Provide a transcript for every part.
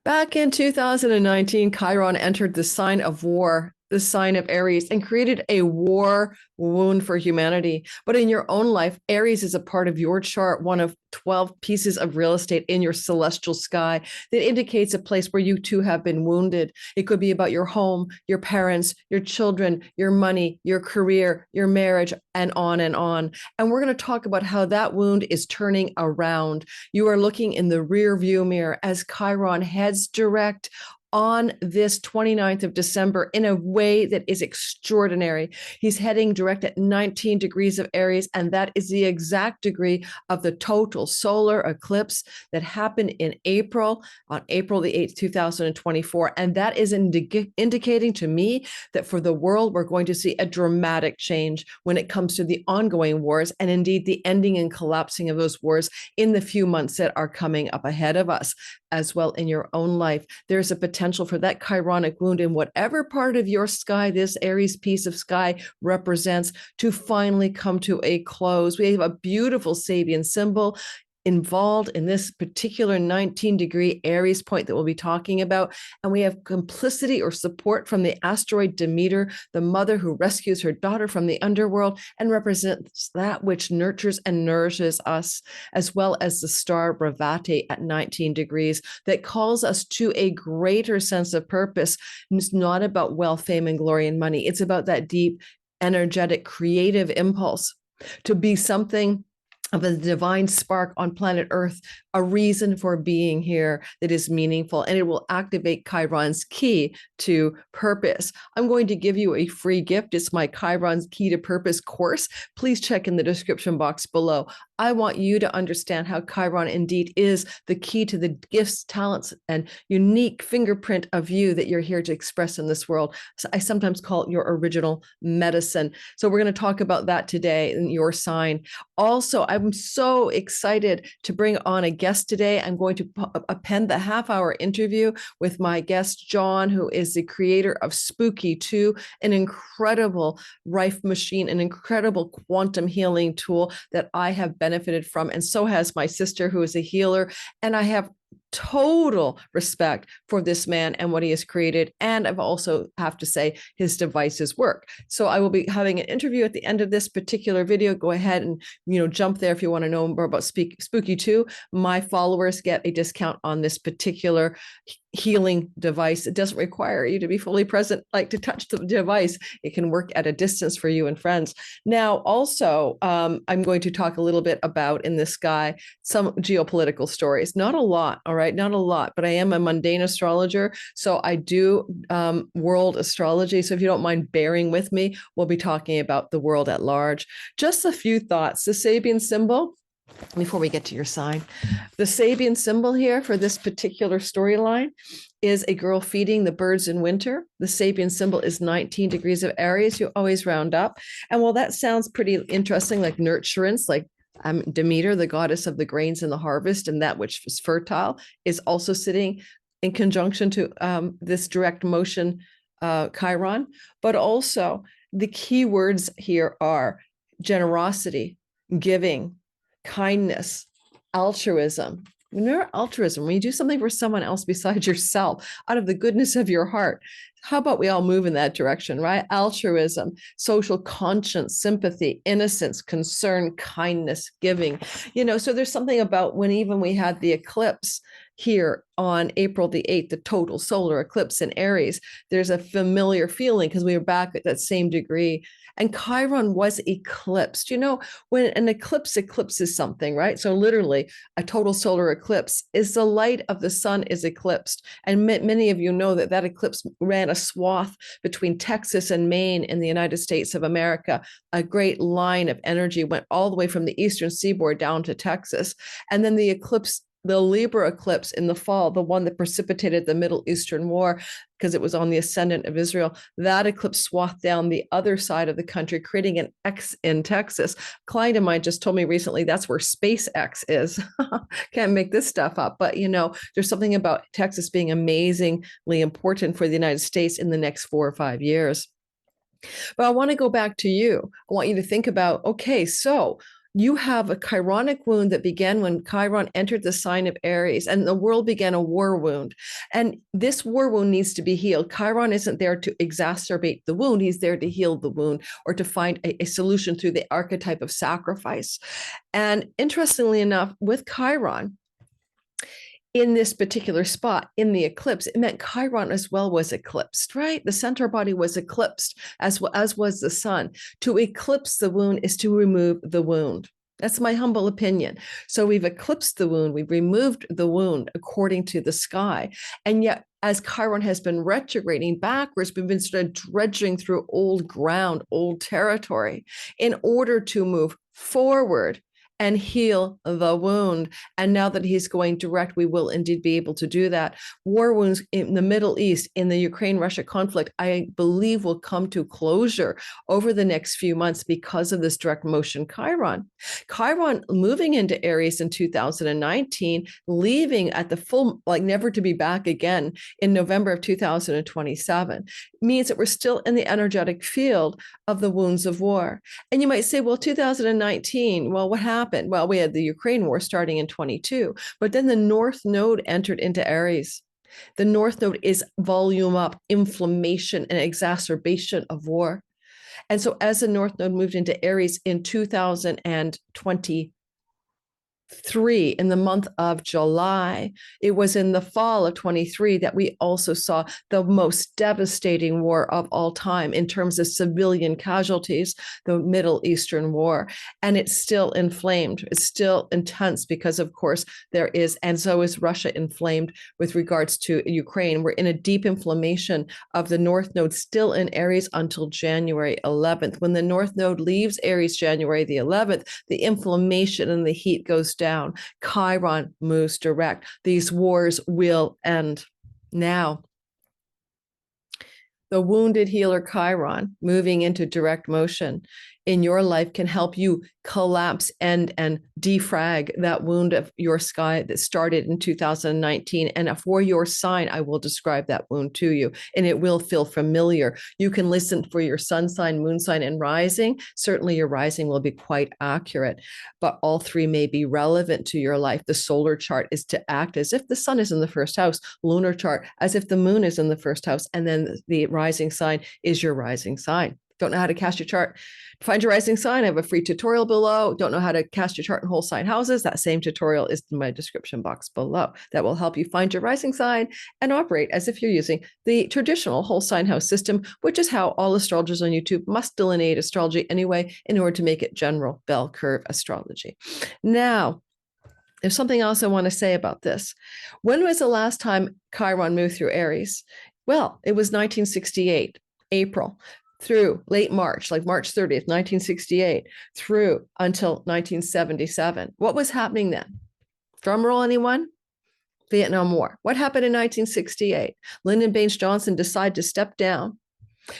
Back in 2019, Chiron entered the sign of war, the sign of Aries, and created a war wound for humanity. But in your own life, Aries is a part of your chart, one of 12 pieces of real estate in your celestial sky that indicates a place where you too have been wounded. It could be about your home, your parents, your children, your money, your career, your marriage, and on and on. And we're going to talk about how that wound is turning around. You are looking in the rear view mirror as Chiron heads direct on this 29th of December in a way that is extraordinary. He's heading direct at 19 degrees of Aries, and that is the exact degree of the total solar eclipse that happened in April, on April the 8th, 2024. And that is indicating to me that for the world, we're going to see a dramatic change when it comes to the ongoing wars, and indeed the ending and collapsing of those wars in the few months that are coming up ahead of us. As well in your own life, there's a potential for that chironic wound in whatever part of your sky this Aries piece of sky represents to finally come to a close. We have a beautiful Sabian symbol involved in this particular 19-degree Aries point that we'll be talking about. And we have complicity or support from the asteroid Demeter, the mother who rescues her daughter from the underworld and represents that which nurtures and nourishes us, as well as the star Revati at 19 degrees that calls us to a greater sense of purpose. And it's not about wealth, fame, and glory and money. It's about that deep, energetic, creative impulse to be something of a divine spark on planet Earth, a reason for being here that is meaningful, and it will activate Chiron's key to purpose. I'm going to give you a free gift. It's my Chiron's Key to Purpose course. Please check in the description box below. I want you to understand how Chiron indeed is the key to the gifts, talents, and unique fingerprint of you that you're here to express in this world. So I sometimes call it your original medicine. So we're going to talk about that today in your sign. Also, I'm so excited to bring on a guest today. I'm going to append the half-hour interview with my guest, John, who is the creator of Spooky2, an incredible rife machine, an incredible quantum healing tool that I have benefited from. And so has my sister, who is a healer. And I have total respect for this man and what he has created. And I've also have to say his devices work. So I will be having an interview at the end of this particular video. Go ahead and, jump there if you want to know more about Spooky2. My followers get a discount on this particular healing device. It doesn't require you to be fully present, like to touch the device. It can work at a distance for you and friends. Now, also, I'm going to talk a little bit about in the sky some geopolitical stories. Not a lot, all right, not a lot, but I am a mundane astrologer, so I do world astrology. So if you don't mind bearing with me, we'll be talking about the world at large. Just a few thoughts. The Sabian symbol, before we get to your sign, the Sabian symbol here for this particular storyline is a girl feeding the birds in winter. The Sabian symbol is 19 degrees of Aries. You always round up. And while that sounds pretty interesting, like nurturance, like Demeter, the goddess of the grains and the harvest, and that which is fertile, is also sitting in conjunction to this direct motion Chiron. But also the key words here are generosity, giving, kindness, altruism. Remember altruism, when you do something for someone else besides yourself, out of the goodness of your heart. How about we all move in that direction, right? Altruism, social conscience, sympathy, innocence, concern, kindness, giving. So there's something about when even we had the eclipse here on April the 8th, the total solar eclipse in Aries, there's a familiar feeling because we were back at that same degree. And Chiron was eclipsed. When an eclipse eclipses something, right? So literally a total solar eclipse is the light of the sun is eclipsed. And many of you know that eclipse ran a swath between Texas and Maine in the United States of America. A great line of energy went all the way from the eastern seaboard down to Texas. And then the Libra eclipse in the fall, the one that precipitated the Middle Eastern War, because it was on the ascendant of Israel, that eclipse swathed down the other side of the country, creating an X in Texas. A client of mine just told me recently that's where SpaceX is. Can't make this stuff up. But, there's something about Texas being amazingly important for the United States in the next 4 or 5 years. But I want to go back to you. I want you to think about, okay, so you have a chironic wound that began when Chiron entered the sign of Aries, and the world began a war wound. And this war wound needs to be healed. Chiron isn't there to exacerbate the wound. He's there to heal the wound or to find a solution through the archetype of sacrifice. And interestingly enough, with Chiron, in this particular spot in the eclipse, it meant Chiron as well was eclipsed, right? The centaur body was eclipsed as well as was the sun. To eclipse the wound is to remove the wound. That's my humble opinion. So we've eclipsed the wound, we've removed the wound according to the sky. And yet, as Chiron has been retrograding backwards, we've been sort of dredging through old ground, old territory in order to move forward and heal the wound. And now that he's going direct, we will indeed be able to do that. War wounds in the Middle East, in the Ukraine-Russia conflict, I believe will come to closure over the next few months because of this direct motion Chiron. Chiron moving into Aries in 2019, leaving at the full, like never to be back again in November of 2027, means that we're still in the energetic field of the wounds of war. And you might say, well, 2019, well, what happened? Well, we had the Ukraine war starting in 22, but then the North Node entered into Aries. The North Node is volume up, inflammation, and exacerbation of war. And so as the North Node moved into Aries in 2023, in the month of July, it was in the fall of 23 that we also saw the most devastating war of all time in terms of civilian casualties, the Middle Eastern War. And it's still inflamed. It's still intense because, of course, there is, and so is Russia inflamed with regards to Ukraine. We're in a deep inflammation of the North Node still in Aries until January 11th. When the North Node leaves Aries January the 11th, the inflammation and the heat goes down. Chiron moves direct. These wars will end. Now, the wounded healer Chiron moving into direct motion in your life can help you collapse and defrag that wound of your sky that started in 2019. And for your sign, I will describe that wound to you, and it will feel familiar. You can listen for your sun sign, moon sign, and rising. Certainly your rising will be quite accurate, but all three may be relevant to your life. The solar chart is to act as if the sun is in the first house, lunar chart as if the moon is in the first house, and then the rising sign is your rising sign. Don't know how to cast your chart? Find your rising sign. I have a free tutorial below. Don't know how to cast your chart in whole sign houses? That same tutorial is in my description box below. That will help you find your rising sign and operate as if you're using the traditional whole sign house system, which is how all astrologers on YouTube must delineate astrology anyway in order to make it general bell curve astrology. Now, there's something else I want to say about this. When was the last time Chiron moved through Aries? Well, it was 1968, April, through late March, like March 30th, 1968, through until 1977. What was happening then? Drum roll, anyone? Vietnam War. What happened in 1968? Lyndon Baines Johnson decided to step down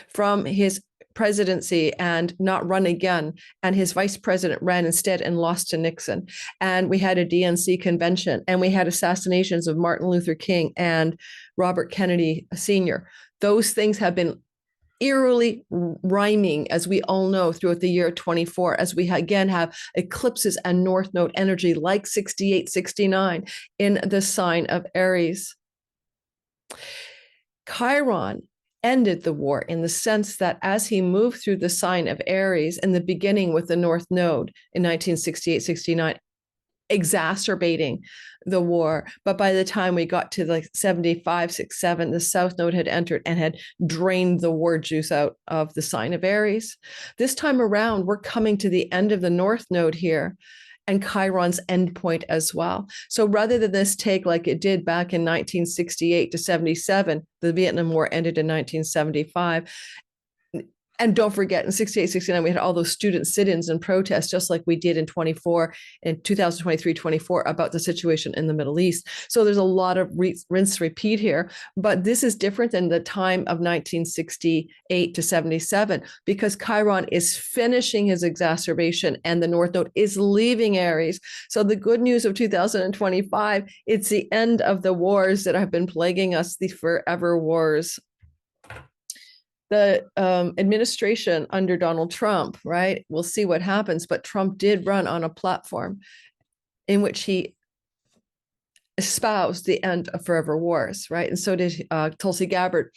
from his presidency and not run again. And his vice president ran instead and lost to Nixon. And we had a DNC convention, and we had assassinations of Martin Luther King and Robert Kennedy Sr. Those things have been eerily rhyming, as we all know, throughout the year 24, as we again have eclipses and North Node energy like 68, 69 in the sign of Aries. Chiron ended the war in the sense that as he moved through the sign of Aries in the beginning with the North Node in 1968, 69, exacerbating the war. But by the time we got to like 75, 67, the South Node had entered and had drained the war juice out of the sign of Aries. This time around, we're coming to the end of the North Node here and Chiron's endpoint as well. So rather than this take like it did back in 1968 to 77, the Vietnam War ended in 1975. And don't forget, in 68, 69, we had all those student sit-ins and protests, just like we did in 2023, 24, about the situation in the Middle East. So there's a lot of rinse, repeat here. But this is different than the time of 1968 to 77, because Chiron is finishing his exacerbation and the North Node is leaving Aries. So the good news of 2025, it's the end of the wars that have been plaguing us, the forever wars. the administration under Donald Trump, right? We'll see what happens. But Trump did run on a platform in which he espoused the end of forever wars, right? And so did Tulsi Gabbard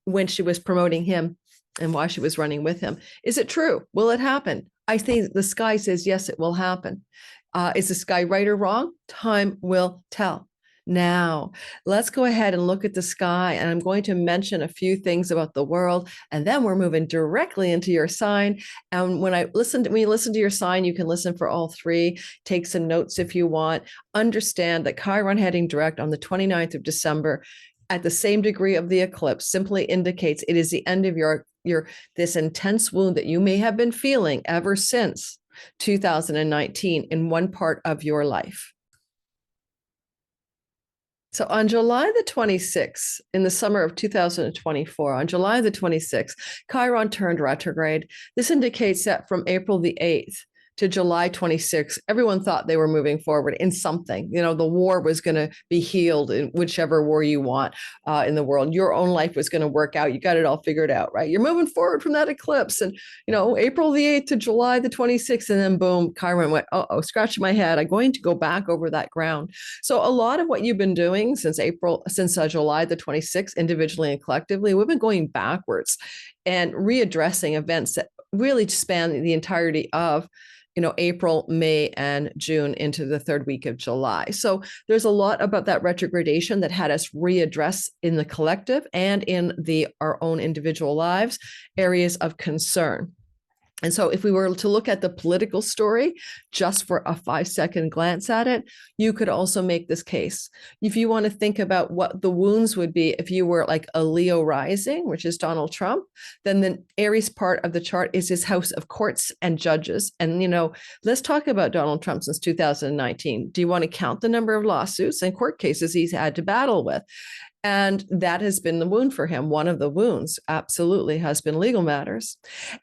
when she was promoting him and why she was running with him. Is it true? Will it happen? I think the sky says, yes, it will happen. Is the sky right or wrong? Time will tell. Now, let's go ahead and look at the sky, and I'm going to mention a few things about the world, and then we're moving directly into your sign. And when you listen to your sign, you can listen for all three, take some notes if you want. Understand that Chiron heading direct on the 29th of December at the same degree of the eclipse simply indicates it is the end of your this intense wound that you may have been feeling ever since 2019 in one part of your life. So on July the 26th, in the summer of 2024, on July the 26th, Chiron turned retrograde. This indicates that from April the 8th to July 26th, everyone thought they were moving forward in something. You know, the war was going to be healed in whichever war you want in the world. Your own life was going to work out. You got it all figured out, right? You're moving forward from that eclipse. And, you know, April the 8th to July the 26th, and then boom, Chiron went, oh, scratching my head. I'm going to go back over that ground. So a lot of what you've been doing since July the 26th, individually and collectively, we've been going backwards and readdressing events that really span the entirety of April, May, and June into the third week of July. So there's a lot about that retrogradation that had us readdress in the collective and in our own individual lives, areas of concern. And so if we were to look at the political story, just for a 5-second glance at it, you could also make this case. If you want to think about what the wounds would be if you were like a Leo rising, which is Donald Trump, then the Aries part of the chart is his house of courts and judges. And, let's talk about Donald Trump since 2019. Do you want to count the number of lawsuits and court cases he's had to battle with? And that has been the wound for him. One of the wounds absolutely has been legal matters.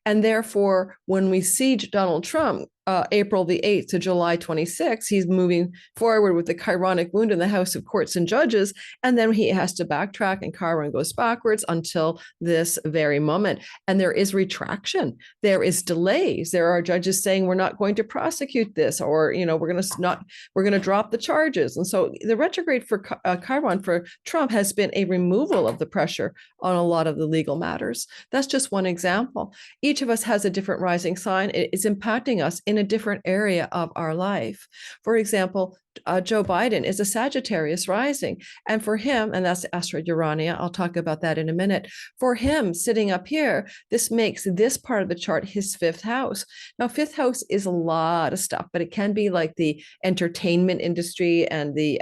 And therefore, when we see Donald Trump, April the 8th to July 26th, he's moving forward with the Chironic wound in the House of Courts and Judges. And then he has to backtrack and Chiron goes backwards until this very moment. And there is retraction. There is delays. There are judges saying, we're not going to prosecute this, or, we're going to drop the charges. And so the retrograde for Chiron for Trump has been a removal of the pressure on a lot of the legal matters. That's just one example. Each of us has a different rising sign. It is impacting us in a different area of our life. For example, Joe Biden is a Sagittarius rising. And for him, and that's Asteroid Urania, I'll talk about that in a minute. For him, sitting up here, this makes this part of the chart his fifth house. Now, fifth house is a lot of stuff, but it can be like the entertainment industry and the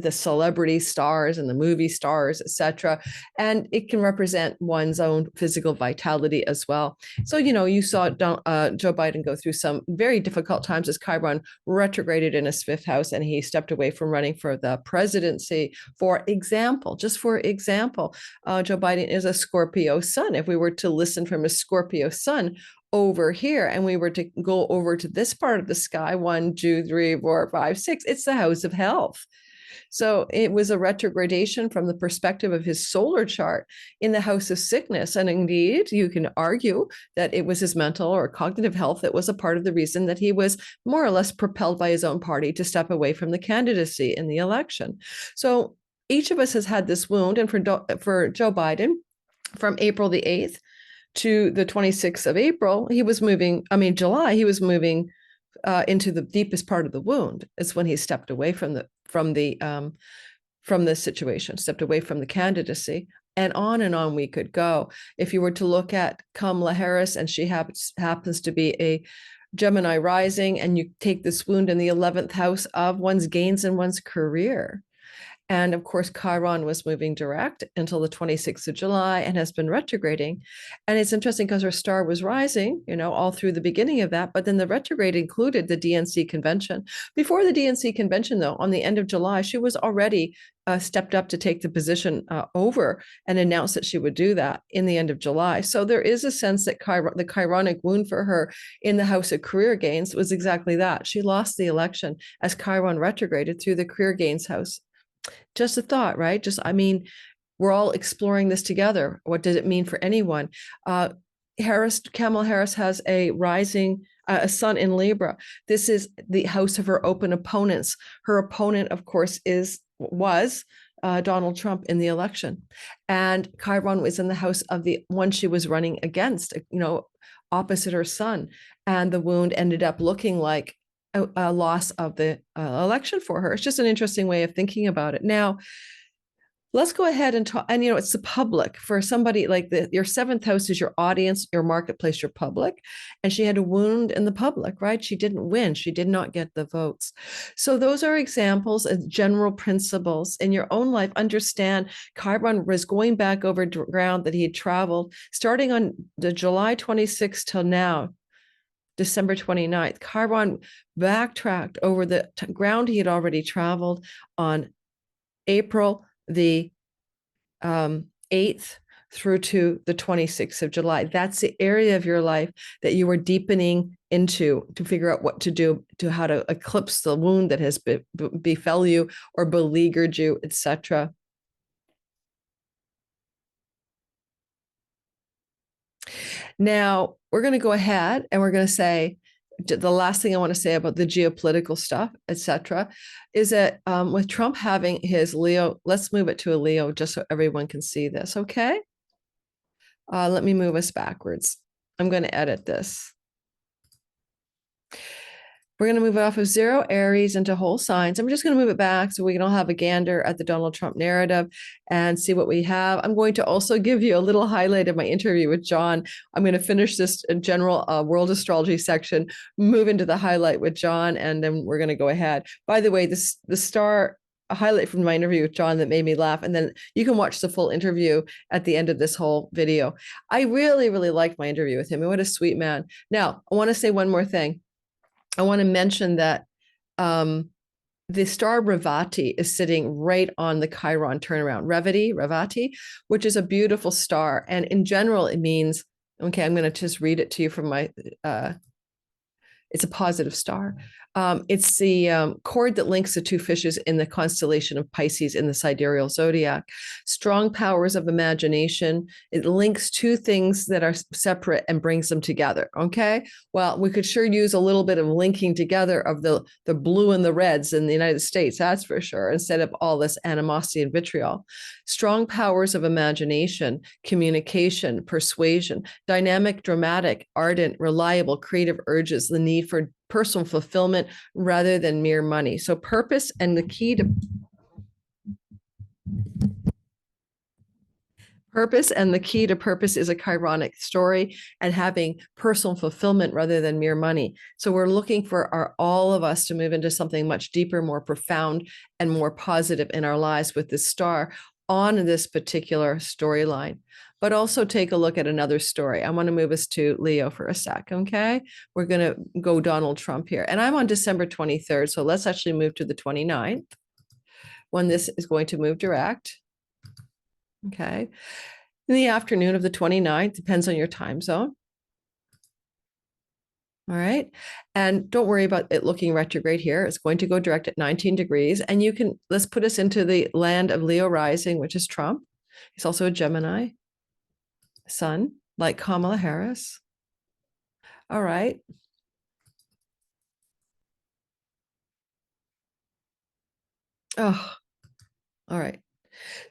celebrity stars and the movie stars, etc. And it can represent one's own physical vitality as well. So, you saw Joe Biden go through some very difficult times as Chiron retrograded in his fifth house, and he stepped away from running for the presidency. For example, Joe Biden is a Scorpio sun. If we were to listen from a Scorpio sun over here and we were to go over to this part of the sky, 1, 2, 3, 4, 5, 6, it's the house of health. So it was a retrogradation from the perspective of his solar chart in the house of sickness. And indeed, you can argue that it was his mental or cognitive health that was a part of the reason that he was more or less propelled by his own party to step away from the candidacy in the election. So each of us has had this wound. And for Joe Biden, from April the 8th to the 26th of April, July, he was moving into the deepest part of the wound. It's when he stepped away from the situation, stepped away from the candidacy, and on we could go. If you were to look at Kamala Harris, and she happens to be a Gemini rising, and you take this wound in the 11th house of one's gains and one's career. And of course, Chiron was moving direct until the 26th of July and has been retrograding. And it's interesting because her star was rising, all through the beginning of that. But then the retrograde included the DNC convention. Before the DNC convention, though, on the end of July, she was already stepped up to take the position over and announced that she would do that in the end of July. So there is a sense that the Chironic wound for her in the house of career gains was exactly that. She lost the election as Chiron retrograded through the career gains house. Just a thought, right? we're all exploring this together. What does it mean for anyone? Kamala Harris has a rising, a sun in Libra. This is the house of her open opponents. Her opponent, of course, was Donald Trump in the election. And Chiron was in the house of the one she was running against, opposite her son. And the wound ended up looking like a loss of the election for her. It's just an interesting way of thinking about it. Now, let's go ahead and talk. And, it's the public for somebody like your seventh house is your audience, your marketplace, your public. And she had a wound in the public, right? She didn't win. She did not get the votes. So those are examples of general principles in your own life. Understand Chiron was going back over ground that he had traveled starting on the July 26th till now, December 29th. Chiron backtracked over the ground he had already traveled on April the 8th through to the 26th of July. That's the area of your life that you are deepening into to figure out what to do, to how to eclipse the wound that has befell you or beleaguered you, etc. Now, we're going to go ahead and we're going to say, the last thing I want to say about the geopolitical stuff, etc., is that with Trump having his Leo, let's move it to a Leo just so everyone can see this, okay? Let me move us backwards. I'm going to edit this. We're going to move it off of 0 Aries into whole signs. I'm just going to move it back so we can all have a gander at the Donald Trump narrative and see what we have. I'm going to also give you a little highlight of my interview with John. I'm going to finish this general world astrology section, move into the highlight with John, and then we're going to go ahead. By the way, a highlight from my interview with John that made me laugh, and then you can watch the full interview at the end of this whole video. I really, really liked my interview with him, and what a sweet man. Now, I want to say one more thing. I want to mention that the star Revati is sitting right on the Chiron turnaround. Revati, which is a beautiful star. And in general, it means, okay, I'm going to just read it to you from my, it's a positive star. It's the cord that links the two fishes in the constellation of Pisces in the sidereal zodiac. Strong powers of imagination. It links two things that are separate and brings them together. Okay. Well, we could sure use a little bit of linking together of the blue and the reds in the United States, that's for sure, instead of all this animosity and vitriol. Strong powers of imagination, communication, persuasion, dynamic, dramatic, ardent, reliable, creative urges, the need for personal fulfillment rather than mere money. So purpose and the key to purpose is a Chironic story and having personal fulfillment rather than mere money. So we're looking for all of us to move into something much deeper, more profound, and more positive in our lives with this star on this particular storyline. But also take a look at another story. I want to move us to Leo for a sec, okay? We're going to go Donald Trump here. And I'm on December 23rd, so let's actually move to the 29th when this is going to move direct, okay? In the afternoon of the 29th, depends on your time zone. All right. And don't worry about it looking retrograde here. It's going to go direct at 19 degrees. And let's put us into the land of Leo rising, which is Trump. He's also a Gemini sun, like Kamala Harris. All right. Oh, all right.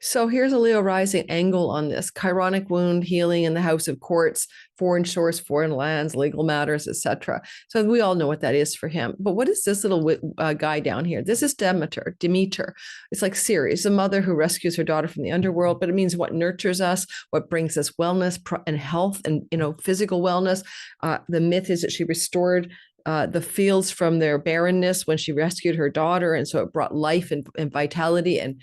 So here's a Leo rising angle on this. Chironic wound healing in the house of courts, foreign shores, foreign lands, legal matters, etc. So we all know what that is for him. But what is this little guy down here? This is Demeter. It's like Ceres, the mother who rescues her daughter from the underworld, but it means what nurtures us, what brings us wellness and health and physical wellness. The myth is that she restored the fields from their barrenness when she rescued her daughter. And so it brought life and vitality and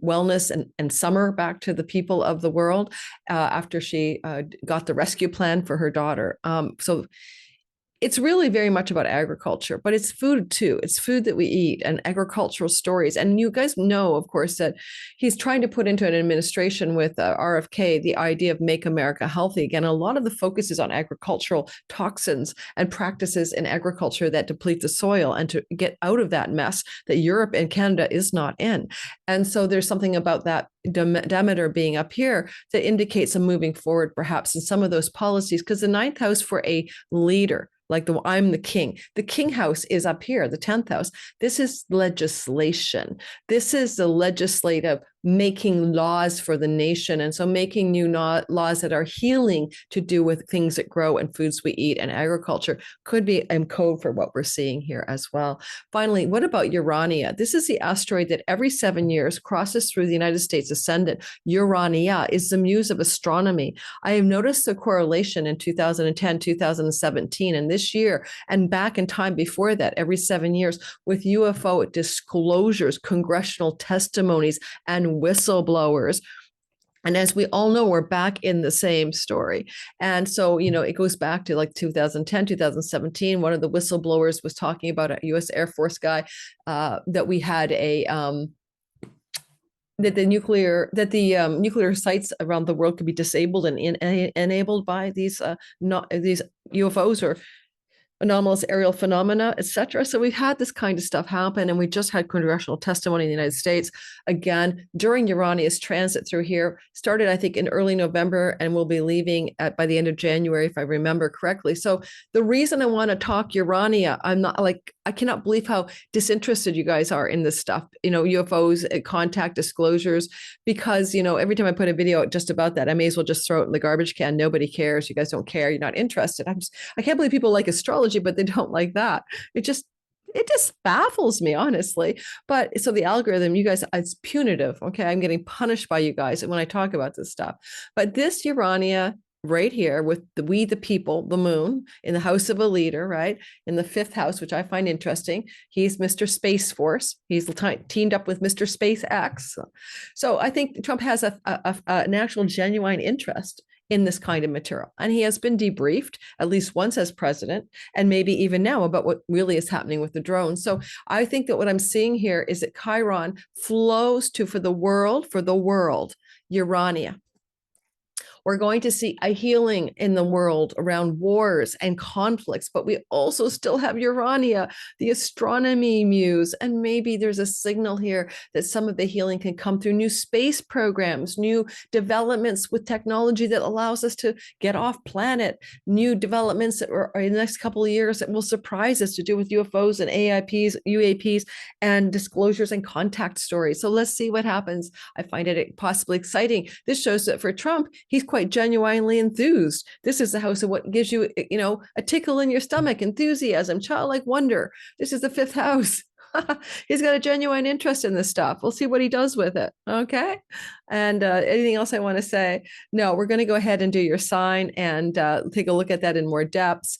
wellness and summer back to the people of the world after she got the rescue plan for her daughter. So it's really very much about agriculture, but it's food too. It's food that we eat and agricultural stories. And you guys know, of course, that he's trying to put into an administration with RFK the idea of make America healthy again. A lot of the focus is on agricultural toxins and practices in agriculture that deplete the soil and to get out of that mess that Europe and Canada is not in. And so there's something about that Demeter being up here that indicates a moving forward perhaps in some of those policies, because the ninth house for a leader, like I'm the king. The king house is up here, the 10th house. This is legislation. This is the legislative making laws for the nation. And so making new laws that are healing to do with things that grow and foods we eat, and agriculture could be in code for what we're seeing here as well. Finally, what about Urania? This is the asteroid that every 7 years crosses through the United States ascendant. Urania is the muse of astronomy. I have noticed the correlation in 2010, 2017, and this year, and back in time before that, every 7 years, with UFO disclosures, congressional testimonies, and whistleblowers. And as we all know, we're back in the same story. And so, it goes back to like 2010, 2017. One of the whistleblowers was talking about a US Air Force guy that we had that the nuclear sites around the world could be disabled and enabled by these UFOs or anomalous aerial phenomena, etc. So we've had this kind of stuff happen, and we just had congressional testimony in the United States again during Urania's transit through here. Started, I think, in early November, and will be leaving by the end of January, if I remember correctly. So the reason I want to talk Urania, I cannot believe how disinterested you guys are in this stuff. UFOs, contact disclosures, because every time I put a video out just about that, I may as well just throw it in the garbage can. Nobody cares. You guys don't care. You're not interested. I can't believe people like astrology, but they don't like that. It just baffles me, honestly. But so the algorithm, you guys, it's punitive. Okay. I'm getting punished by you guys when I talk about this stuff. But this Urania right here with the people, the moon in the house of a leader, right? In the 5th house, which I find interesting. He's Mr. Space Force. He's teamed up with Mr. SpaceX. So I think Trump has an actual genuine interest in this kind of material. And he has been debriefed at least once as president, and maybe even now about what really is happening with the drones. So I think that what I'm seeing here is that Chiron flows for the world, Urania. We're going to see a healing in the world around wars and conflicts, but we also still have Urania, the astronomy muse. And maybe there's a signal here that some of the healing can come through new space programs, new developments with technology that allows us to get off planet, new developments that are in the next couple of years that will surprise us to do with UFOs and UAPs and disclosures and contact stories. So let's see what happens. I find it possibly exciting. This shows that for Trump, he's quite genuinely enthused. This is the house of what gives you, a tickle in your stomach, enthusiasm, childlike wonder. This is the 5th house. He's got a genuine interest in this stuff. We'll see what he does with it. Okay. And anything else I want to say? No, we're going to go ahead and do your sign and take a look at that in more depth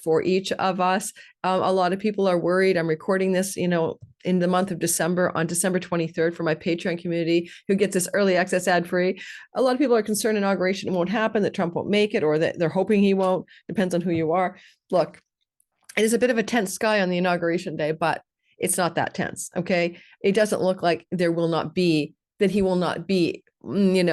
for each of us. A lot of people are worried. I'm recording this, in the month of December, on December 23rd, for my Patreon community who gets this early access ad-free. A lot of people are concerned inauguration won't happen, that Trump won't make it, or that they're hoping he won't. Depends on who you are. Look, it is a bit of a tense sky on the inauguration day, but it's not that tense, okay? It doesn't look like he will not be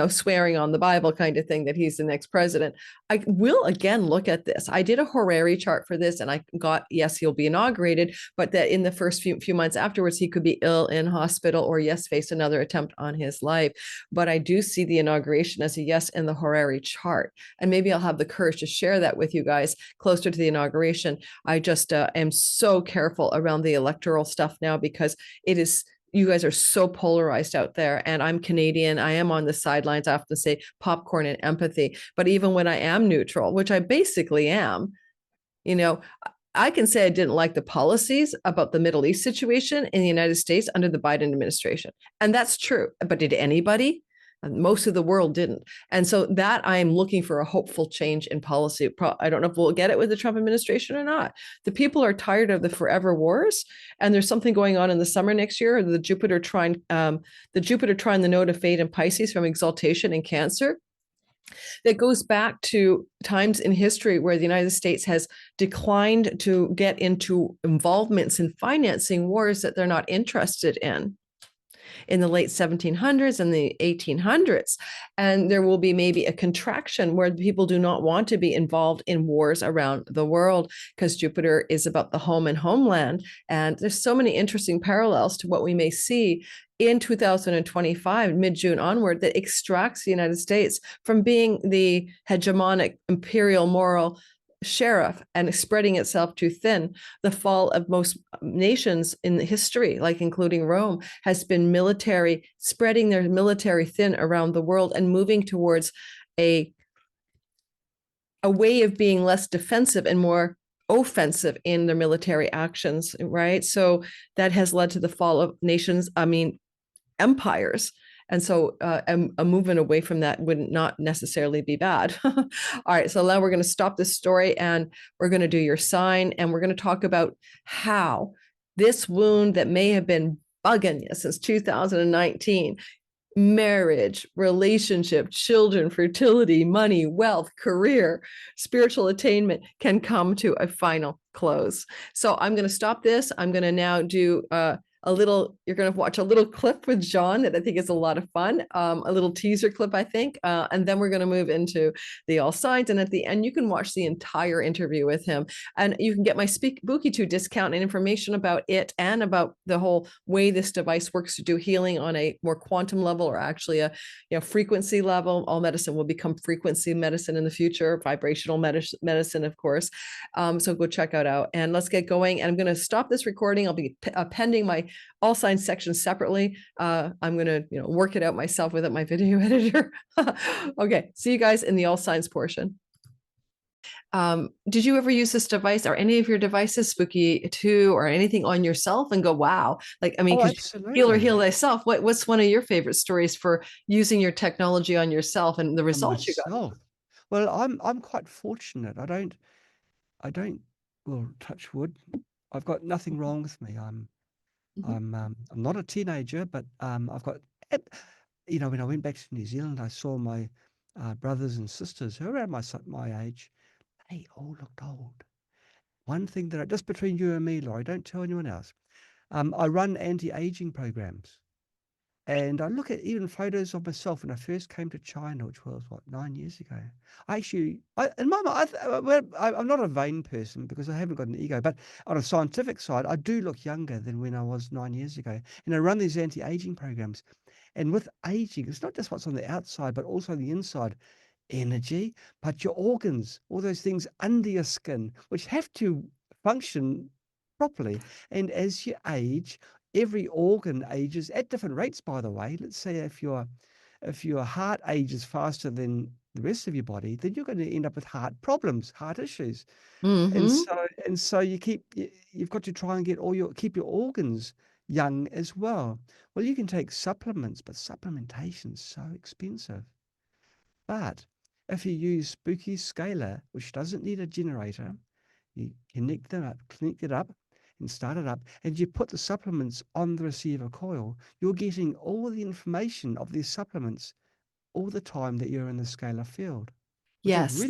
swearing on the Bible kind of thing that he's the next president. I will again look at this. I did a horary chart for this, and I got, yes, he'll be inaugurated, but that in the first few months afterwards, he could be ill in hospital, or yes, face another attempt on his life. But I do see the inauguration as a yes in the horary chart. And maybe I'll have the courage to share that with you guys closer to the inauguration. I just am so careful around the electoral stuff now, because you guys are so polarized out there, and I'm Canadian. I am on the sidelines. I have to say popcorn and empathy. But even when I am neutral, which I basically am, I can say I didn't like the policies about the Middle East situation in the United States under the Biden administration. And that's true. But did anybody? Most of the world didn't. And so that I'm looking for a hopeful change in policy. I don't know if we'll get it with the Trump administration or not. The people are tired of the forever wars. And there's something going on in the summer next year, the Jupiter trine the node of fate in Pisces from exaltation and Cancer. that goes back to times in history where the United States has declined to get into involvements in financing wars that they're not interested in the late 1700s and the 1800s. And there will be maybe a contraction where people do not want to be involved in wars around the world because Jupiter is about the home and homeland. And there's so many interesting parallels to what we may see in 2025, mid-June onward, that extracts the United States from being the hegemonic imperial moral sheriff and spreading itself too thin. The fall of most nations in history, like including Rome, has been military, spreading their military thin around the world and moving towards a way of being less defensive and more offensive in their military actions, right? So that has led to the fall of nations, empires. And so a movement away from that would not necessarily be bad. All right, so now we're going to stop this story and we're going to do your sign, and we're going to talk about how this wound that may have been bugging you since 2019, marriage, relationship, children, fertility, money, wealth, career, spiritual attainment, can come to a final close. So I'm going to stop this. I'm going to now do you're going to watch a little clip with John that I think is a lot of fun, a little teaser clip, I think. And then we're going to move into the all signs. And at the end, you can watch the entire interview with him. And you can get my Spooky2 discount and information about it and about the whole way this device works to do healing on a more quantum level, or actually a frequency level. All medicine will become frequency medicine in the future, vibrational medicine, of course. So go check it out. And let's get going. And I'm going to stop this recording. I'll be appending my all signs section separately. I'm going to work it out myself without my video editor. Okay, see you guys in the all signs portion. Did you ever use this device or any of your devices, Spooky2 or anything, on yourself and go, wow? Like, I mean, heal thyself. What's one of your favorite stories for using your technology on yourself and the results you got? Well, I'm quite fortunate. I don't, well, touch wood, I've got nothing wrong with me. I'm not a teenager, but I've got, when I went back to New Zealand, I saw my brothers and sisters who are around my age. They all looked old. One thing that just between you and me, Laurie, don't tell anyone else. I run anti-aging programs, and I look at even photos of myself when I first came to China, which was 9 years ago. In my mind, I'm not a vain person because I haven't got an ego, but on a scientific side, I do look younger than when I was 9 years ago. And I run these anti-aging programs. And with aging, it's not just what's on the outside, but also the inside. Energy, but your organs, all those things under your skin, which have to function properly. And as you age, every organ ages at different rates, by the way. Let's say if your heart ages faster than the rest of your body, then you're going to end up with heart problems, heart issues. And so you've got to try and keep your organs young as well. Well, you can take supplements, but supplementation's so expensive. But if you use Spooky Scalar, which doesn't need a generator, you connect it up and start it up, and you put the supplements on the receiver coil, you're getting all the information of these supplements all the time that you're in the scalar field. Yes.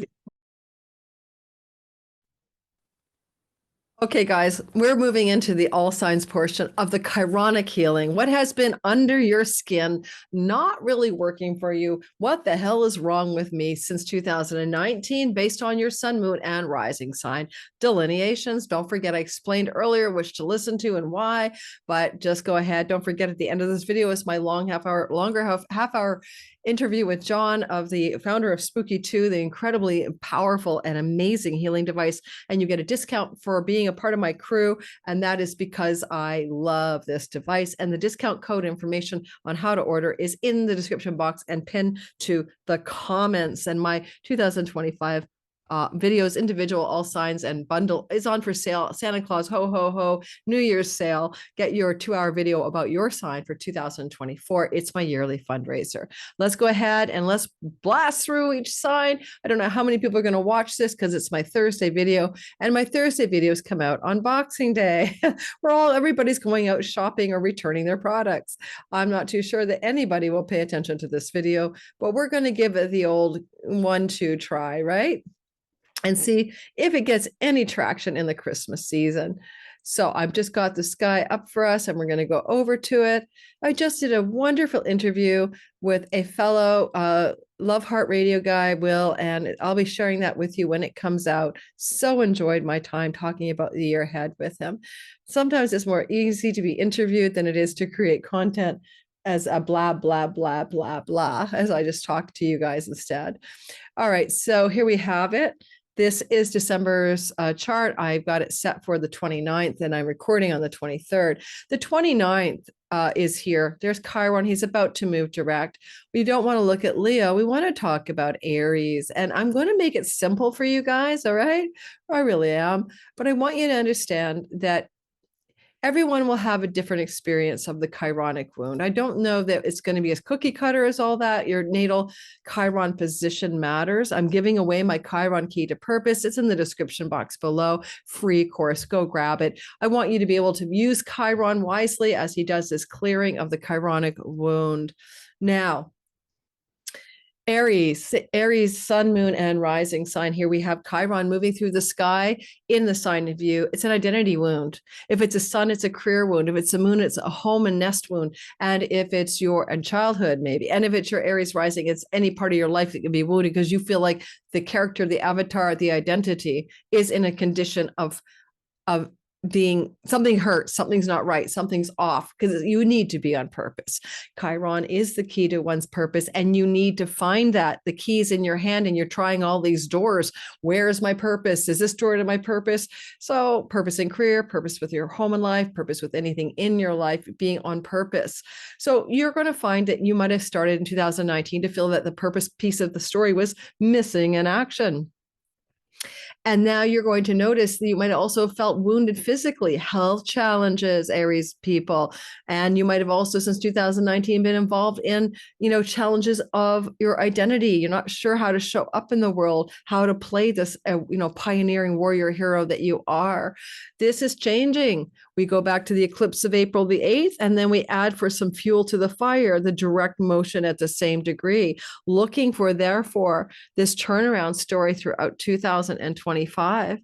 Okay, guys, we're moving into the all signs portion of the chironic healing. What has been under your skin, not really working for you? What the hell is wrong with me since 2019, based on your sun, moon, and rising sign delineations? Don't forget, I explained earlier which to listen to and why, but just go ahead. Don't forget, at the end of this video is my longer half hour interview with John, the founder of Spooky2, the incredibly powerful and amazing healing device. And you get a discount for being a part of my crew. And that is because I love this device. And the discount code information on how to order is in the description box and pinned to the comments. And my 2025 videos, individual, all signs, and bundle is on for sale. Santa Claus, ho, ho, ho, New Year's sale. Get your 2-hour video about your sign for 2024. It's my yearly fundraiser. Let's go ahead and let's blast through each sign. I don't know how many people are going to watch this because it's my Thursday video, and my Thursday videos come out on Boxing Day. Everybody's going out shopping or returning their products. I'm not too sure that anybody will pay attention to this video, but we're going to give it the old 1-2 try, right? And see if it gets any traction in the Christmas season. So I've just got the sky up for us and we're going to go over to it. I just did a wonderful interview with a fellow Love Heart Radio guy, Will, and I'll be sharing that with you when it comes out. So enjoyed my time talking about the year ahead with him. Sometimes it's more easy to be interviewed than it is to create content as a blah, blah, blah, blah, blah, as I just talked to you guys instead. All right, so here we have it. This is December's chart. I've got it set for the 29th and I'm recording on the 23rd. The 29th is here. There's Chiron. He's about to move direct. We don't want to look at Leo. We want to talk about Aries. And I'm going to make it simple for you guys, all right? I really am. But I want you to understand that everyone will have a different experience of the chironic wound. I don't know that it's going to be as cookie cutter as all that. Your natal Chiron position matters. I'm giving away my Chiron key to purpose. It's in the description box below. Free course. Go grab it. I want you to be able to use Chiron wisely as he does this clearing of the chironic wound. Now, Aries, sun, moon, and rising sign. Here we have Chiron moving through the sky in the sign of you. It's an identity wound. If it's a sun, it's a career wound. If it's a moon, it's a home and nest wound. And if it's your childhood, maybe. And if it's your Aries rising, it's any part of your life that can be wounded because you feel like the character, the avatar, the identity is in a condition of being something hurts, something's not right, something's off, because you need to be on purpose. Chiron is the key to one's purpose, and you need to find that. The key's in your hand, and you're trying all these doors. Where is my purpose? Is this door to my purpose? So purpose in career, purpose with your home and life, purpose with anything in your life, being on purpose. So you're going to find that you might have started in 2019 to feel that the purpose piece of the story was missing in action. And now you're going to notice that you might have also felt wounded physically, health challenges, Aries people. And you might have also, since 2019, been involved in, challenges of your identity. You're not sure how to show up in the world, how to play this, pioneering warrior hero that you are. This is changing. We go back to the eclipse of April the 8th, and then we add for some fuel to the fire, the direct motion at the same degree, looking for, therefore, this turnaround story throughout 2025